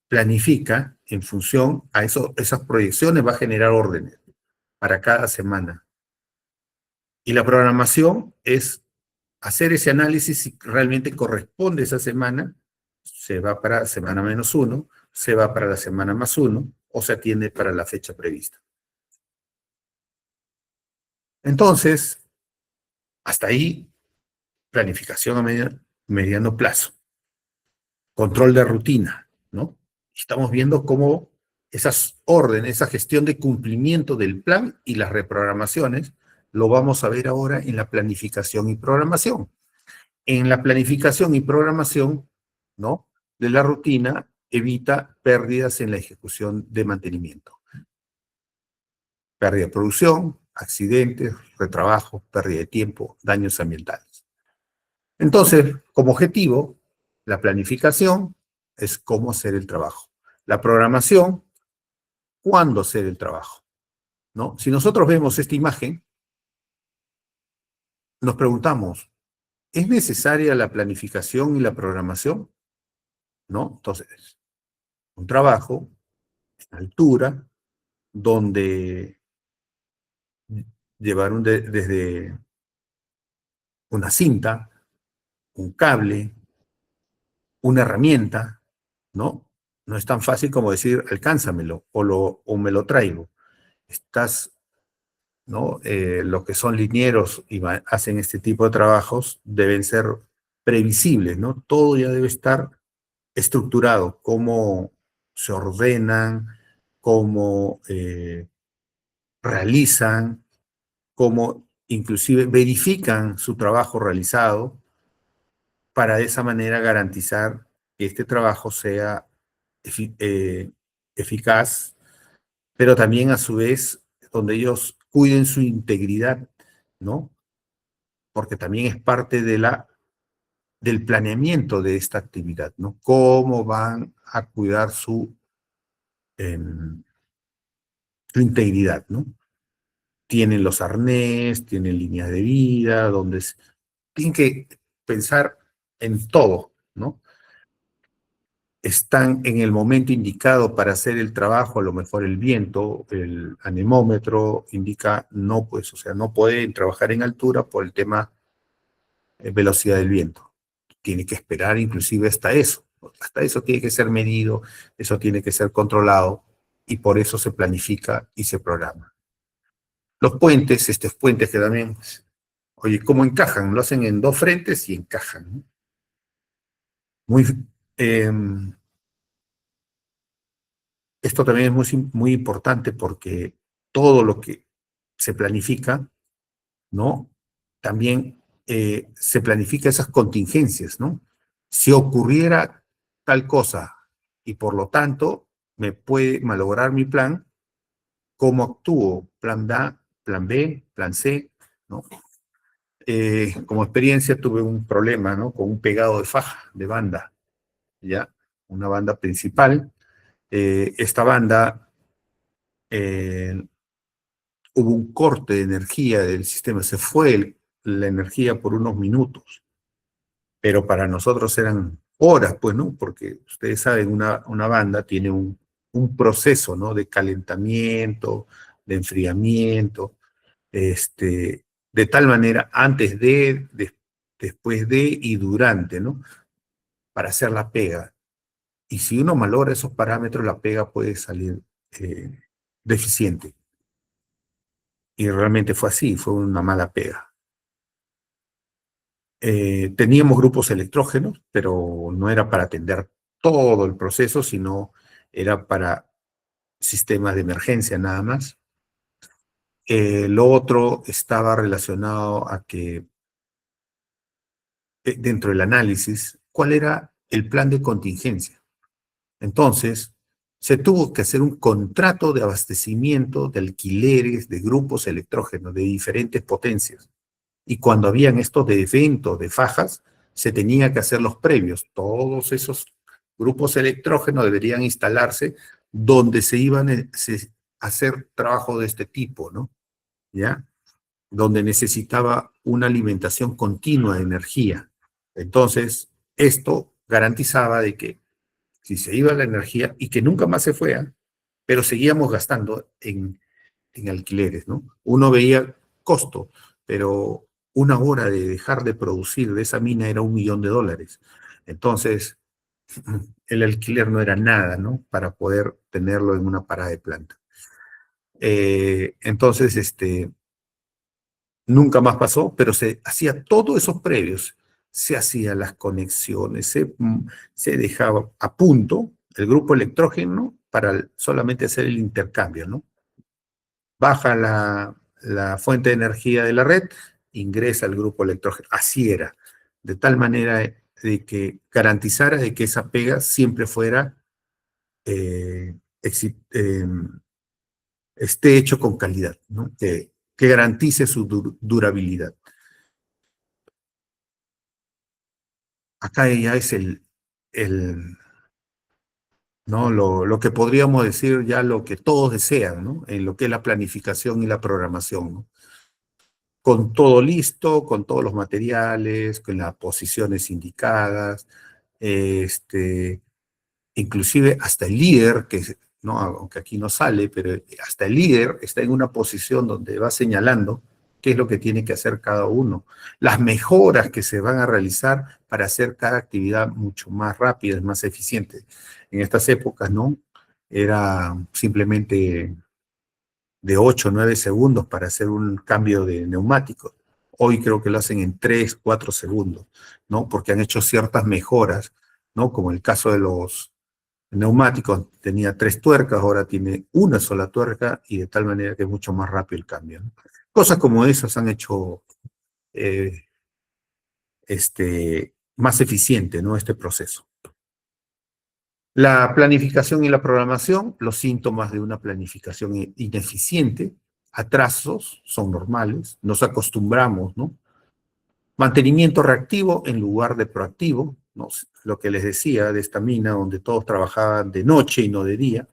planifica en función a esas proyecciones, va a generar órdenes para cada semana. Y la programación es hacer ese análisis si realmente corresponde esa semana, se va para semana -1, se va para la semana +1 o se atiende para la fecha prevista. Entonces, hasta ahí, planificación a mediano plazo. Control de rutina, ¿no? Estamos viendo cómo esas órdenes, esa gestión de cumplimiento del plan y las reprogramaciones, lo vamos a ver ahora en la planificación y programación. En la planificación y programación, ¿no? De la rutina, evita pérdidas en la ejecución de mantenimiento. Pérdida de producción, accidentes, retrabajo, pérdida de tiempo, daños ambientales. Entonces, como objetivo, la planificación es cómo hacer el trabajo. La programación, cuándo hacer el trabajo, ¿no? Si nosotros vemos esta imagen, nos preguntamos, ¿es necesaria la planificación y la programación? ¿No? Entonces, un trabajo a altura, donde llevaron desde una cinta, un cable, una herramienta, ¿no? No es tan fácil como decir, alcánzamelo o me lo traigo. Estás, ¿no? Los que son linieros y hacen este tipo de trabajos deben ser previsibles, ¿no? Todo ya debe estar estructurado, cómo se ordenan, cómo realizan, cómo inclusive verifican su trabajo realizado para de esa manera garantizar que este trabajo sea eficaz, pero también a su vez donde ellos cuiden su integridad, ¿no? Porque también es parte del planeamiento de esta actividad, ¿no? Cómo van a cuidar su integridad, ¿no? Tienen los arnés, tienen líneas de vida, tienen que pensar en todo, ¿no? Están en el momento indicado para hacer el trabajo, a lo mejor el viento, el anemómetro indica no, pues, o sea, no pueden trabajar en altura por el tema de velocidad del viento. Tiene que esperar inclusive hasta eso tiene que ser medido, eso tiene que ser controlado y por eso se planifica y se programa. Los puentes, estos puentes que también, oye, ¿cómo encajan? Lo hacen en dos frentes y encajan, ¿no? Muy, eh, Esto también es muy importante porque todo lo que se planifica, ¿no? También se planifica esas contingencias, ¿no? Si ocurriera tal cosa y por lo tanto me puede malograr mi plan, ¿cómo actúo? Plan A, plan B, plan C, ¿no? como experiencia tuve un problema, ¿no? Con un pegado de faja, de banda, ¿ya? Una banda principal. Esta banda, eh, hubo un corte de energía del sistema, se fue la energía por unos minutos, pero para nosotros eran horas, pues, ¿no? Porque ustedes saben, una banda tiene un proceso, ¿no? De calentamiento, de enfriamiento, de tal manera, antes después de y durante, ¿no? Para hacer la pega. Y si uno malogra esos parámetros, la pega puede salir eh, deficiente. Y realmente fue así, fue una mala pega. Teníamos grupos electrógenos, pero no era para atender todo el proceso, sino era para sistemas de emergencia nada más. Lo otro estaba relacionado a que dentro del análisis, ¿cuál era el plan de contingencia? Entonces, se tuvo que hacer un contrato de abastecimiento de alquileres de grupos electrógenos de diferentes potencias. Y cuando habían estos de eventos de fajas, se tenía que hacer los previos. Todos esos grupos electrógenos deberían instalarse donde se iban a hacer trabajo de este tipo, ¿no? ¿Ya? Donde necesitaba una alimentación continua de energía. Entonces, esto garantizaba de que si se iba la energía y que nunca más se fuera, pero seguíamos gastando en alquileres, ¿no? Uno veía costo, pero una hora de dejar de producir de esa mina era $1.000.000. Entonces, el alquiler no era nada, ¿no? Para poder tenerlo en una parada de planta. Entonces, nunca más pasó, pero se hacía todos esos previos. Se hacían las conexiones, se dejaba a punto el grupo electrógeno para solamente hacer el intercambio, ¿no? Baja la fuente de energía de la red, ingresa al grupo electrógeno. Así era, de tal manera de que garantizara de que esa pega siempre fuera, eh, esté hecho con calidad, ¿no? Que garantice su durabilidad. Acá ya es ¿no? Lo que podríamos decir ya lo que todos desean, ¿no? En lo que es la planificación y la programación, ¿no? Con todo listo, con todos los materiales, con las posiciones indicadas, este, inclusive hasta el líder, ¿no? Aunque aquí no sale, pero hasta el líder está en una posición donde va señalando qué es lo que tiene que hacer cada uno, las mejoras que se van a realizar para hacer cada actividad mucho más rápida, más eficiente. En estas épocas, ¿no? Era simplemente de 8 o 9 segundos para hacer un cambio de neumático. Hoy creo que lo hacen en 3, 4 segundos, ¿no? Porque han hecho ciertas mejoras, ¿no? Como el caso de los neumáticos, tenía 3 tuercas, ahora tiene una sola tuerca y de tal manera que es mucho más rápido el cambio, ¿no? Cosas como esas han hecho eh, más eficiente, ¿no? Este proceso. La planificación y la programación, los síntomas de una planificación ineficiente, atrasos son normales, nos acostumbramos, ¿no? Mantenimiento reactivo en lugar de proactivo, ¿no? Lo que les decía de esta mina donde todos trabajaban de noche y no de día.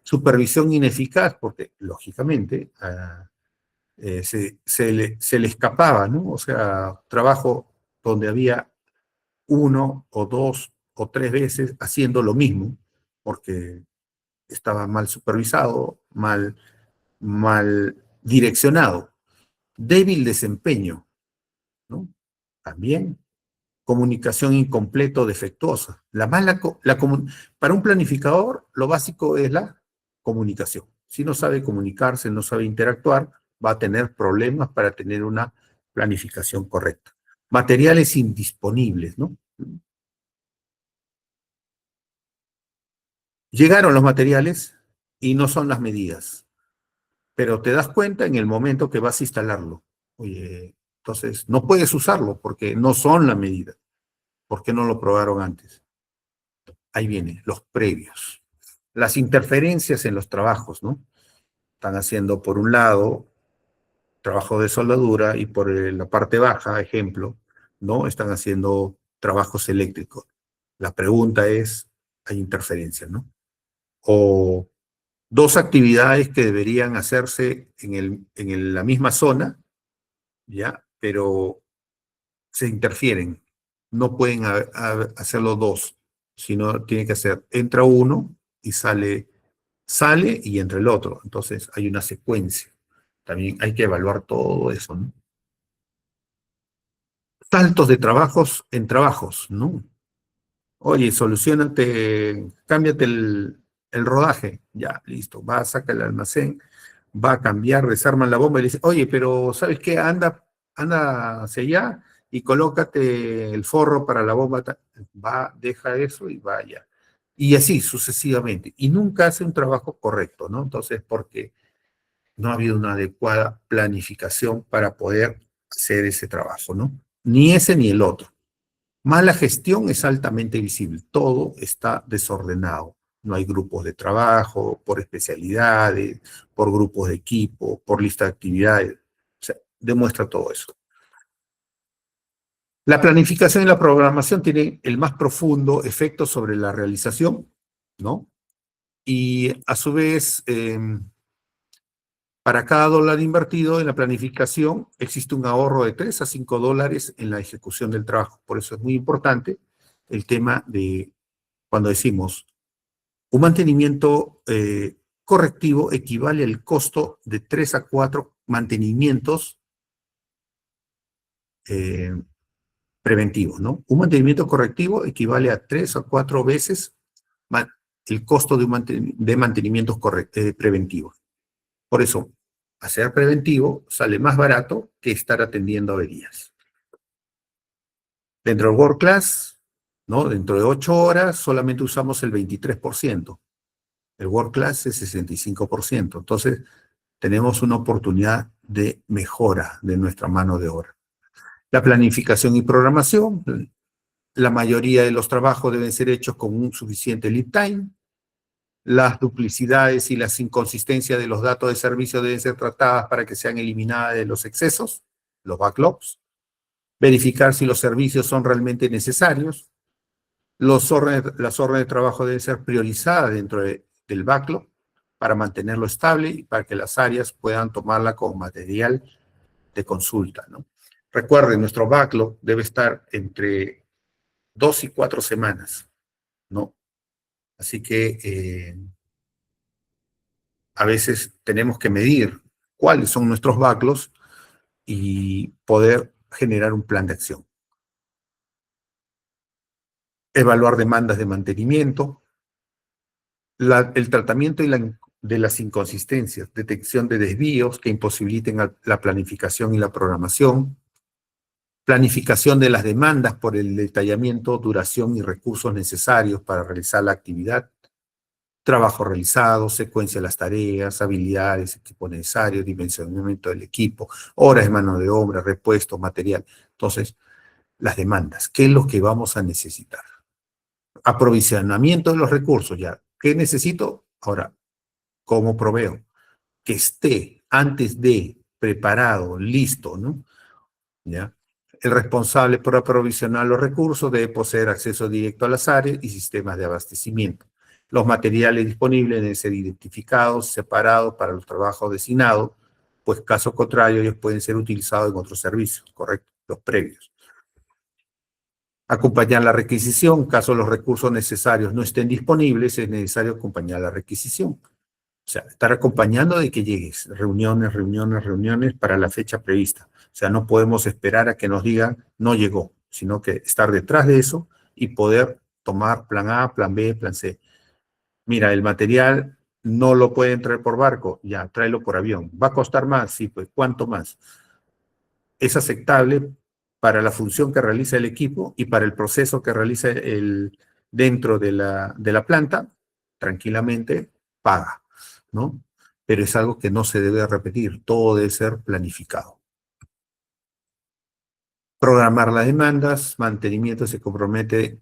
Supervisión ineficaz, porque lógicamente se le escapaba, ¿no? O sea, trabajo donde había uno o dos o tres veces haciendo lo mismo, porque estaba mal supervisado, mal direccionado. Débil desempeño, ¿no? También comunicación incompleta o defectuosa. Para un planificador, lo básico es la comunicación. Si no sabe comunicarse, no sabe interactuar, va a tener problemas para tener una planificación correcta. Materiales indisponibles, ¿no? Llegaron los materiales y no son las medidas, pero te das cuenta en el momento que vas a instalarlo. Oye, entonces no puedes usarlo porque no son la medida. ¿Por qué no lo probaron antes? Ahí vienen los previos. Las interferencias en los trabajos, ¿no? Están haciendo por un lado, trabajo de soldadura y por la parte baja, ejemplo, ¿no? Están haciendo trabajos eléctricos. La pregunta es, hay interferencias, ¿no? O dos actividades que deberían hacerse en la misma zona, ¿ya? Pero se interfieren. No pueden hacerlo dos, sino tiene que hacer, entra uno y sale y entra el otro. Entonces hay una secuencia. También hay que evaluar todo eso, ¿no? Saltos de trabajos en trabajos, ¿no? Oye, solucionate, cámbiate el rodaje. Ya, listo. Va, saca el almacén, va a cambiar, desarman la bomba y le dice, oye, pero ¿sabes qué? Anda hacia allá y colócate el forro para la bomba. Va, deja eso y vaya. Y así sucesivamente. Y nunca hace un trabajo correcto, ¿no? Entonces, porque no ha habido una adecuada planificación para poder hacer ese trabajo, ¿no? Ni ese ni el otro. Mala gestión es altamente visible. Todo está desordenado. No hay grupos de trabajo, por especialidades, por grupos de equipo, por lista de actividades. O sea, demuestra todo eso. La planificación y la programación tienen el más profundo efecto sobre la realización, ¿no? Y a su vez, para cada dólar invertido en la planificación existe un ahorro de 3 a 5 dólares en la ejecución del trabajo. Por eso es muy importante el tema de cuando decimos un mantenimiento correctivo equivale al costo de 3 a 4 mantenimientos eh, preventivos, ¿no? Un mantenimiento correctivo equivale a 3 a 4 veces el costo de, de mantenimientos preventivos. Por eso, hacer preventivo sale más barato que estar atendiendo averías. Dentro del World Class, ¿no? Dentro de 8 horas solamente usamos el 23%. El World Class es 65%. Entonces, tenemos una oportunidad de mejora de nuestra mano de obra. La planificación y programación. La mayoría de los trabajos deben ser hechos con un suficiente lead time. Las duplicidades y las inconsistencias de los datos de servicio deben ser tratadas para que sean eliminadas de los excesos, los backlogs. Verificar si los servicios son realmente necesarios. Las órdenes de trabajo deben ser priorizadas dentro del backlog para mantenerlo estable y para que las áreas puedan tomarla como material de consulta, ¿no? Recuerden, nuestro backlog debe estar entre 2 y 4 semanas, ¿no? Así que a veces tenemos que medir cuáles son nuestros backlogs y poder generar un plan de acción. Evaluar demandas de mantenimiento, el tratamiento de las inconsistencias, detección de desvíos que imposibiliten la planificación y la programación, planificación de las demandas por el detallamiento, duración y recursos necesarios para realizar la actividad, trabajo realizado, secuencia de las tareas, habilidades, equipo necesario, dimensionamiento del equipo, horas de mano de obra, repuesto, material. Entonces, las demandas, ¿qué es lo que vamos a necesitar? Aprovisionamiento de los recursos, ya. ¿Qué necesito? Ahora, ¿cómo proveo? Que esté antes de preparado, listo, ¿no? ¿Ya? El responsable por aprovisionar los recursos debe poseer acceso directo a las áreas y sistemas de abastecimiento. Los materiales disponibles deben ser identificados, separados para los trabajos designados, pues caso contrario ellos pueden ser utilizados en otros servicios, ¿correcto? Los previos. Acompañar la requisición, caso los recursos necesarios no estén disponibles, es necesario acompañar la requisición. O sea, estar acompañando de que llegues, reuniones, reuniones, reuniones para la fecha prevista. O sea, no podemos esperar a que nos digan no llegó, sino que estar detrás de eso y poder tomar plan A, plan B, plan C. Mira, el material no lo pueden traer por barco, ya, tráelo por avión. ¿Va a costar más? Sí, pues, ¿cuánto más? Es aceptable para la función que realiza el equipo y para el proceso que realiza dentro de la planta, tranquilamente paga, ¿no? Pero es algo que no se debe repetir, todo debe ser planificado. Programar las demandas, mantenimiento se compromete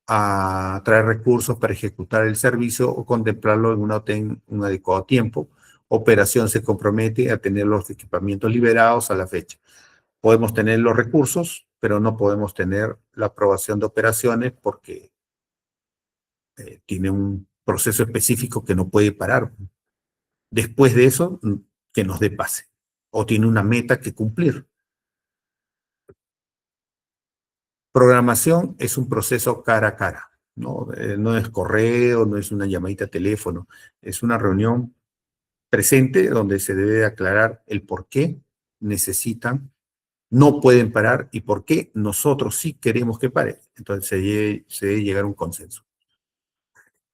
a traer recursos para ejecutar el servicio o contemplarlo en un adecuado tiempo. operación se compromete a tener los equipamientos liberados a la fecha. Podemos tener los recursos, pero no podemos tener la aprobación de operaciones porque tiene un proceso específico que no puede parar. Después de eso, que nos dé pase. O tiene una meta que cumplir. Programación es un proceso cara a cara, ¿no? No es correo, no es una llamadita a teléfono, es una reunión presente donde se debe aclarar el por qué necesitan, no pueden parar y por qué nosotros sí queremos que pare. Entonces se debe llegar a un consenso.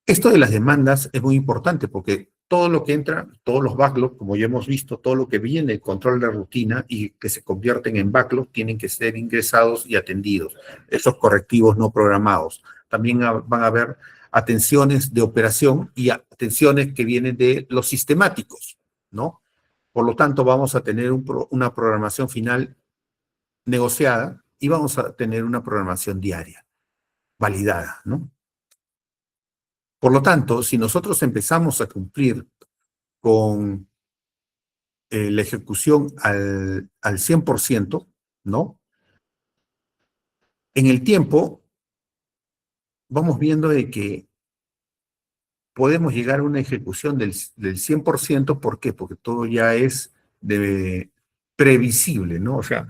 Esto de las demandas es muy importante porque todo lo que entra, todos los backlogs, como ya hemos visto, todo lo que viene del control de rutina y que se convierten en backlogs tienen que ser ingresados y atendidos. Esos correctivos no programados. También van a haber atenciones de operación y atenciones que vienen de los sistemáticos, ¿no? Por lo tanto, vamos a tener una programación final negociada y vamos a tener una programación diaria, validada, ¿no? Por lo tanto, si nosotros empezamos a cumplir con la ejecución al 100%, ¿no? En el tiempo vamos viendo de que podemos llegar a una ejecución del 100%, ¿por qué? Porque todo ya es previsible, ¿no? O sea,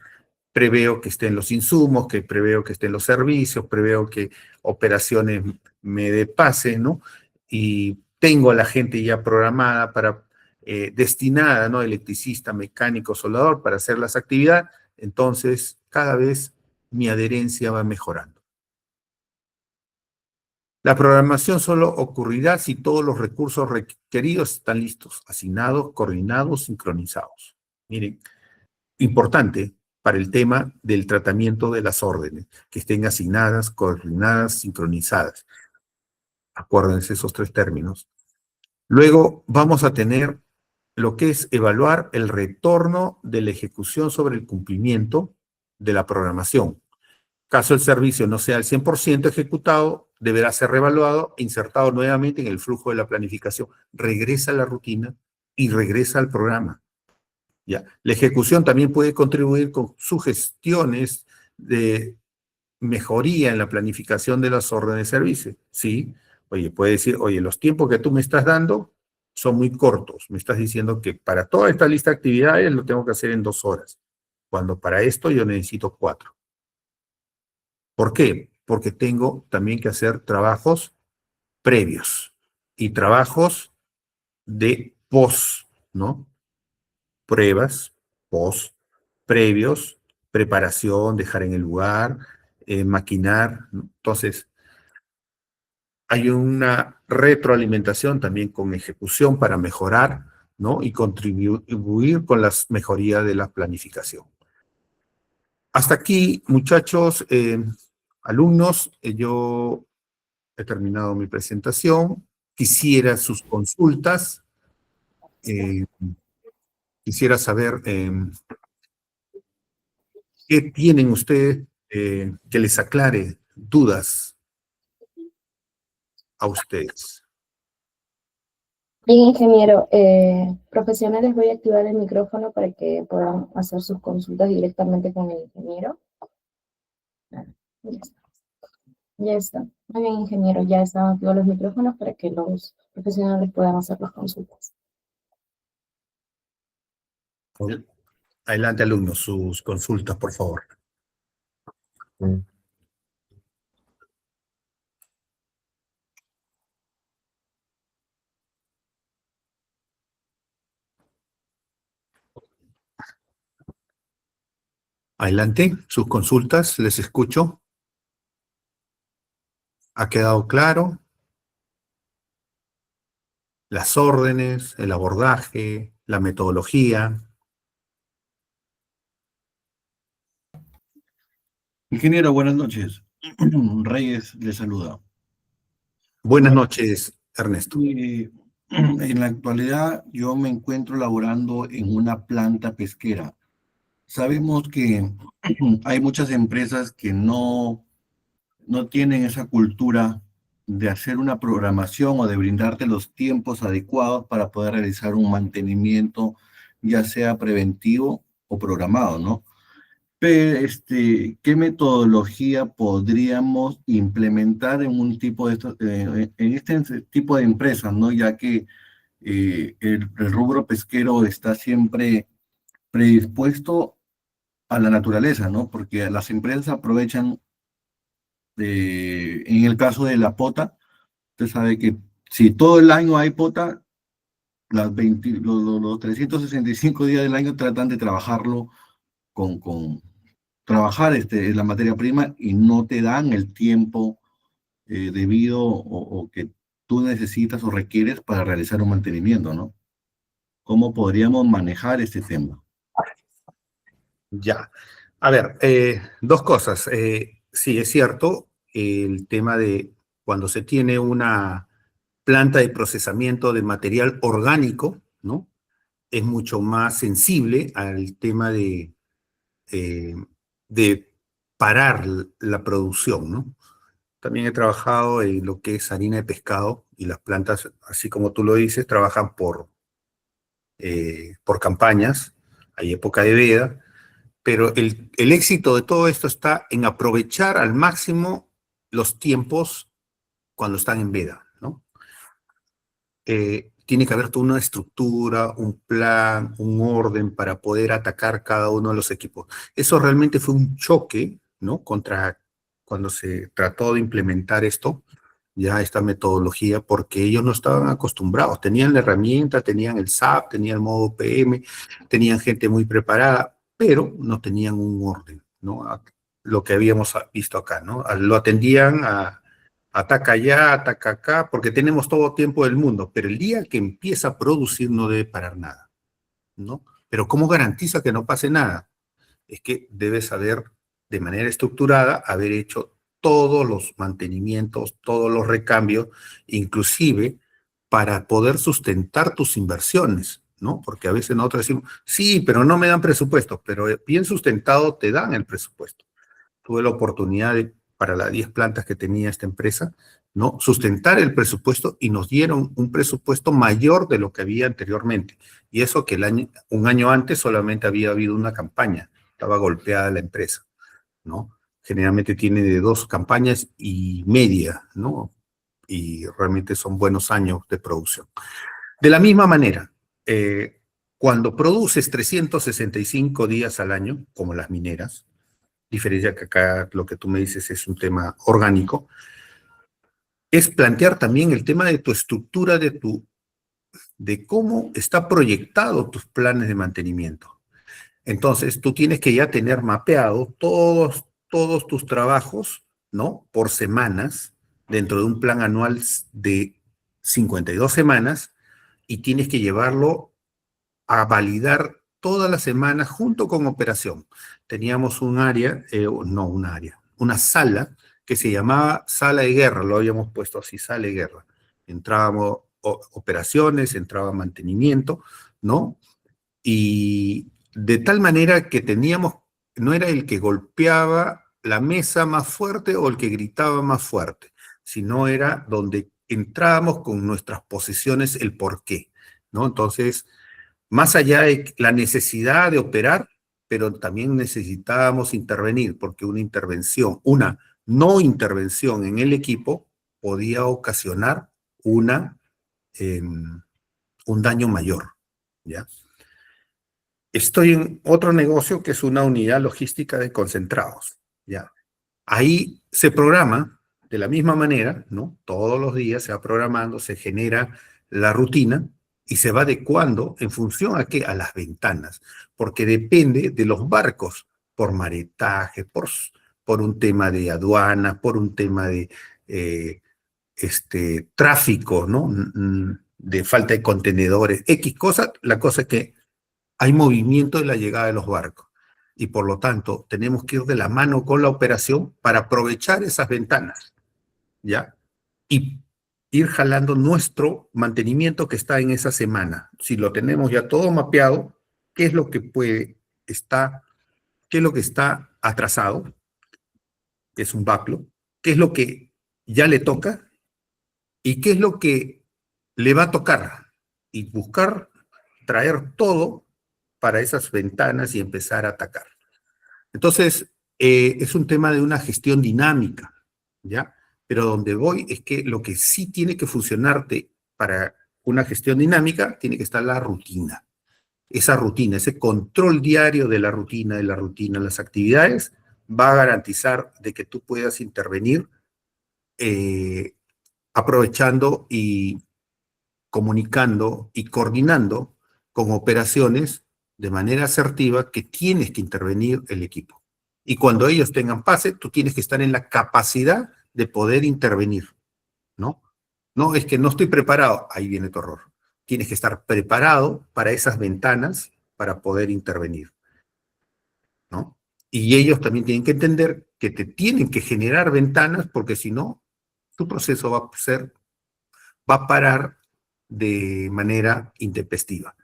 preveo que estén los insumos, que preveo que estén los servicios, preveo que operaciones me dé pase, ¿no? Y tengo a la gente ya programada para, destinada, ¿no? Electricista, mecánico, soldador, para hacer las actividades. Entonces, cada vez mi adherencia va mejorando. La programación solo ocurrirá si todos los recursos requeridos están listos, asignados, coordinados, sincronizados. Miren, importante para el tema del tratamiento de las órdenes, que estén asignadas, coordinadas, sincronizadas. Acuérdense esos tres términos. Luego vamos a tener lo que es evaluar el retorno de la ejecución sobre el cumplimiento de la programación. Caso el servicio no sea al 100% ejecutado, deberá ser reevaluado e insertado nuevamente en el flujo de la planificación. Regresa a la rutina y regresa al programa. ¿Ya? La ejecución también puede contribuir con sugestiones de mejoría en la planificación de las órdenes de servicio. Sí, oye, puede decir, oye, los tiempos que tú me estás dando son muy cortos. Me estás diciendo que para toda esta lista de actividades lo tengo que hacer en 2 horas, cuando para esto yo necesito 4. ¿Por qué? Porque tengo también que hacer trabajos previos y trabajos de post, ¿no? Pruebas, post, previos, preparación, dejar en el lugar, maquinar, ¿no? Entonces, hay una retroalimentación también con ejecución para mejorar, ¿no? Y contribuir con las mejorías de la planificación. Hasta aquí, muchachos, alumnos, yo he terminado mi presentación. Quisiera sus consultas. Quisiera saber qué tienen ustedes que les aclare dudas a ustedes. Bien, ingeniero, profesionales, voy a activar el micrófono para que puedan hacer sus consultas directamente con el ingeniero. Ya está. Ya está. Muy bien, ingeniero, ya están activados los micrófonos para que los profesionales puedan hacer las consultas. Adelante, alumnos, sus consultas, por favor. Adelante, sus consultas, les escucho. ¿Ha quedado claro? Las órdenes, el abordaje, la metodología. Ingeniero, buenas noches. Reyes le saluda. Buenas noches, Ernesto. En la actualidad yo me encuentro laborando en una planta pesquera. Sabemos que hay muchas empresas que no tienen esa cultura de hacer una programación o de brindarte los tiempos adecuados para poder realizar un mantenimiento, ya sea preventivo o programado, ¿no? Pero, ¿qué metodología podríamos implementar en un tipo de en este tipo de empresas, ¿no? Ya que el rubro pesquero está siempre predispuesto a la naturaleza, ¿no? Porque las empresas aprovechan, en el caso de la pota, usted sabe que si todo el año hay pota, los 365 días del año tratan de trabajarlo con trabajar la materia prima y no te dan el tiempo debido o que tú necesitas o requieres para realizar un mantenimiento, ¿no? ¿Cómo podríamos manejar este tema? Ya. A ver, dos cosas. Sí, es cierto, el tema de cuando se tiene una planta de procesamiento de material orgánico, ¿no? Es mucho más sensible al tema eh, de parar la producción, ¿no? También he trabajado en lo que es harina de pescado y las plantas, así como tú lo dices, trabajan por campañas, hay época de veda, pero el éxito de todo esto está en aprovechar al máximo los tiempos cuando están en veda, ¿no? Tiene que haber toda una estructura, un plan, un orden para poder atacar cada uno de los equipos. Eso realmente fue un choque, ¿no? Contra cuando se trató de implementar esto, ya esta metodología, porque ellos no estaban acostumbrados. Tenían la herramienta, tenían el SAP, tenían el modo PM, tenían gente muy preparada, pero no tenían un orden, ¿no? Lo que habíamos visto acá, ¿no? Lo atendían a ataca allá, ataca acá, porque tenemos todo tiempo del mundo, pero el día que empieza a producir no debe parar nada, ¿no? Pero ¿cómo garantiza que no pase nada? Es que debes saber de manera estructurada haber hecho todos los mantenimientos, todos los recambios, inclusive para poder sustentar tus inversiones, ¿no? Porque a veces nosotros decimos, sí, pero no me dan presupuesto, pero bien sustentado te dan el presupuesto. Tuve la oportunidad de, para las 10 plantas que tenía esta empresa, ¿no? Sustentar el presupuesto y nos dieron un presupuesto mayor de lo que había anteriormente. Y eso que un año antes solamente había habido una campaña, estaba golpeada la empresa, ¿no? Generalmente tiene de 2 campañas y media, ¿no? Y realmente son buenos años de producción. De la misma manera, cuando produces 365 días al año, como las mineras, diferencia que acá lo que tú me dices es un tema orgánico, es plantear también el tema de tu estructura, de cómo está proyectado tus planes de mantenimiento. Entonces, tú tienes que ya tener mapeado todos tus trabajos, ¿no? Por semanas, dentro de un plan anual de 52 semanas, y tienes que llevarlo a validar todas las semanas junto con operación. Teníamos un área, no un área, una sala que se llamaba sala de guerra, lo habíamos puesto así, sala de guerra. Entrábamos operaciones, entraba mantenimiento, ¿no? Y de tal manera que teníamos, no era el que golpeaba la mesa más fuerte o el que gritaba más fuerte, sino era donde entrábamos con nuestras posiciones, el porqué, ¿no? Entonces, más allá de la necesidad de operar, pero también necesitábamos intervenir, porque una intervención, una no intervención en el equipo podía ocasionar eh, un daño mayor, ¿ya? Estoy en otro negocio que es una unidad logística de concentrados, ¿ya? Ahí se programa de la misma manera, ¿no? Todos los días se va programando, se genera la rutina y se va adecuando en función a qué, a las ventanas, porque depende de los barcos, por maretaje, por un tema de aduana, por un tema de tráfico, ¿no? De falta de contenedores, X cosa, la cosa es que hay movimiento de la llegada de los barcos y por lo tanto tenemos que ir de la mano con la operación para aprovechar esas ventanas, ¿ya? Y ir jalando nuestro mantenimiento que está en esa semana. Si lo tenemos ya todo mapeado, ¿qué es lo que qué es lo que está atrasado? Que es un backlog. ¿Qué es lo que ya le toca? ¿Y qué es lo que le va a tocar? Y buscar traer todo para esas ventanas y empezar a atacar. Entonces, es un tema de una gestión dinámica, ¿ya? Pero donde voy es que lo que sí tiene que funcionarte para una gestión dinámica, tiene que estar la rutina. Esa rutina, ese control diario de la rutina, las actividades, va a garantizar de que tú puedas intervenir aprovechando y comunicando y coordinando con operaciones de manera asertiva que tienes que intervenir el equipo. Y cuando ellos tengan pase, tú tienes que estar en la capacidad de poder intervenir, ¿no? No, es que no estoy preparado, ahí viene tu error. Tienes que estar preparado para esas ventanas para poder intervenir, ¿no? Y ellos también tienen que entender que te tienen que generar ventanas porque si no, tu proceso va a parar de manera intempestiva.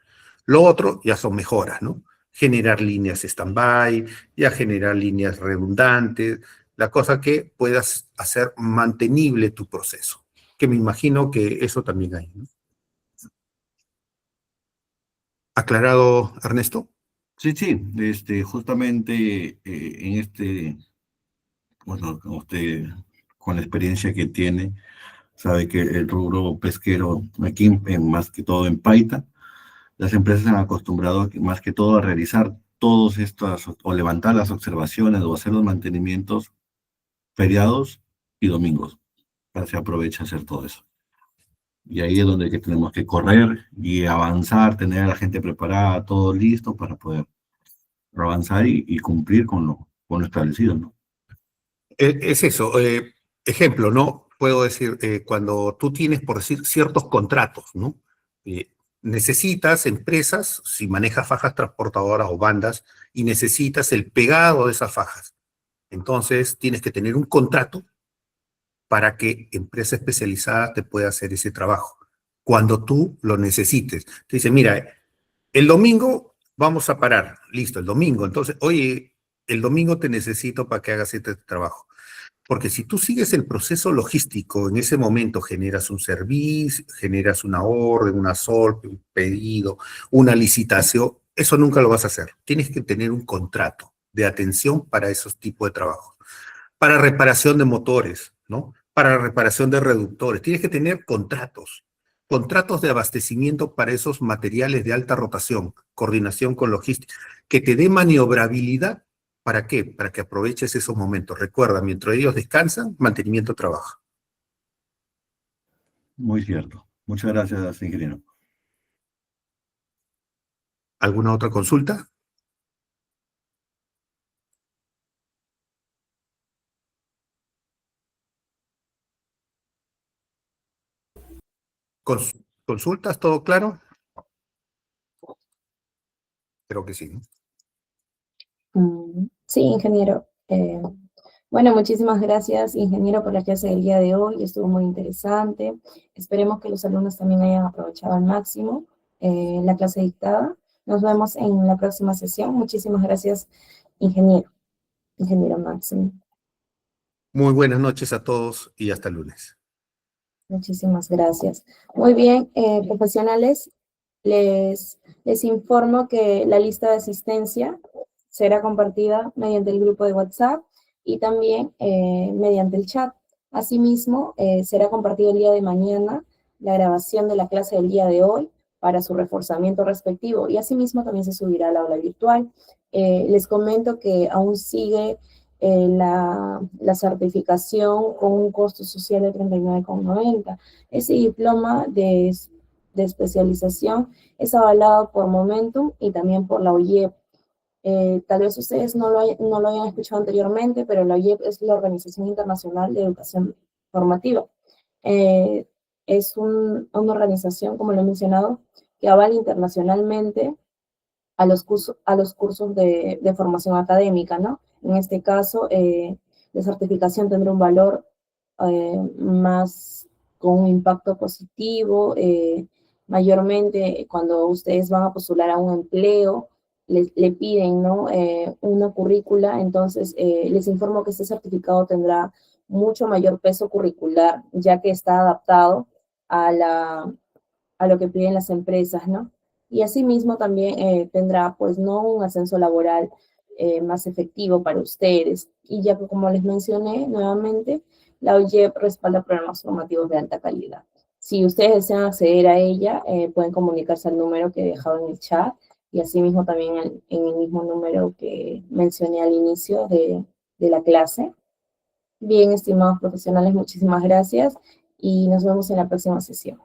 Lo otro ya son mejoras, ¿no? Generar líneas stand-by, ya generar líneas redundantes, la cosa que puedas hacer mantenible tu proceso, que me imagino que eso también hay, ¿no? ¿Aclarado, Ernesto? Sí, sí, justamente bueno, usted con la experiencia que tiene, sabe que el rubro pesquero aquí, más que todo en Paita, las empresas se han acostumbrado más que todo a realizar todos estos, o levantar las observaciones o hacer los mantenimientos feriados y domingos, para que se aproveche a hacer todo eso. Y ahí es donde que tenemos que correr y avanzar, tener a la gente preparada, todo listo para poder avanzar y cumplir con lo establecido, ¿no? Es eso. Ejemplo, ¿no? Puedo decir, cuando tú tienes, por decir, ciertos contratos, ¿no? Eh, necesitas empresas, si manejas fajas transportadoras o bandas, y necesitas el pegado de esas fajas. Entonces, tienes que tener un contrato para que empresa especializada te pueda hacer ese trabajo. Cuando tú lo necesites. Te dice, mira, el domingo vamos a parar. Listo, el domingo. Entonces, oye, el domingo te necesito para que hagas este trabajo. Porque si tú sigues el proceso logístico, en ese momento generas un servicio, generas una orden, una SOLP, un pedido, una licitación, eso nunca lo vas a hacer. Tienes que tener un contrato de atención para esos tipos de trabajos. Para reparación de motores, ¿no? Para reparación de reductores. Tienes que tener contratos. Contratos de abastecimiento para esos materiales de alta rotación, coordinación con logística, que te dé maniobrabilidad. ¿Para qué? Para que aproveches esos momentos. Recuerda, mientras ellos descansan, mantenimiento trabaja. Muy cierto. Muchas gracias, ingeniero. ¿Alguna otra consulta? ¿Consultas? ¿Todo claro? Creo que sí, ¿no? Sí, ingeniero. Bueno, muchísimas gracias, ingeniero, por la clase del día de hoy. Estuvo muy interesante. Esperemos que los alumnos también hayan aprovechado al máximo la clase dictada. Nos vemos en la próxima sesión. Muchísimas gracias, ingeniero. Ingeniero Máximo. Muy buenas noches a todos y hasta el lunes. Muchísimas gracias. Muy bien, profesionales, les informo que la lista de asistencia será compartida mediante el grupo de WhatsApp y también mediante el chat. Asimismo, será compartido el día de mañana la grabación de la clase del día de hoy para su reforzamiento respectivo y asimismo también se subirá al aula virtual. Les comento que aún sigue la certificación con un costo social de 39,90. Ese diploma de especialización es avalado por Momentum y también por la OIEP. Tal vez ustedes no lo hayan escuchado anteriormente, pero la OIEP es la Organización Internacional de Educación Formativa. Es una organización, como lo he mencionado, que avala internacionalmente a los cursos de formación académica, ¿no? En este caso, la certificación tendrá un valor más con un impacto positivo, mayormente cuando ustedes van a postular a un empleo, le piden, ¿no? Una currícula, entonces les informo que este certificado tendrá mucho mayor peso curricular, ya que está adaptado a lo que piden las empresas, ¿no? Y asimismo también tendrá, pues, no un ascenso laboral más efectivo para ustedes. Y ya que, como les mencioné nuevamente, la OIEP respalda programas formativos de alta calidad. Si ustedes desean acceder a ella, pueden comunicarse al número que he dejado en el chat y asimismo también en el mismo número que mencioné al inicio de la clase. Bien, estimados profesionales, muchísimas gracias y nos vemos en la próxima sesión.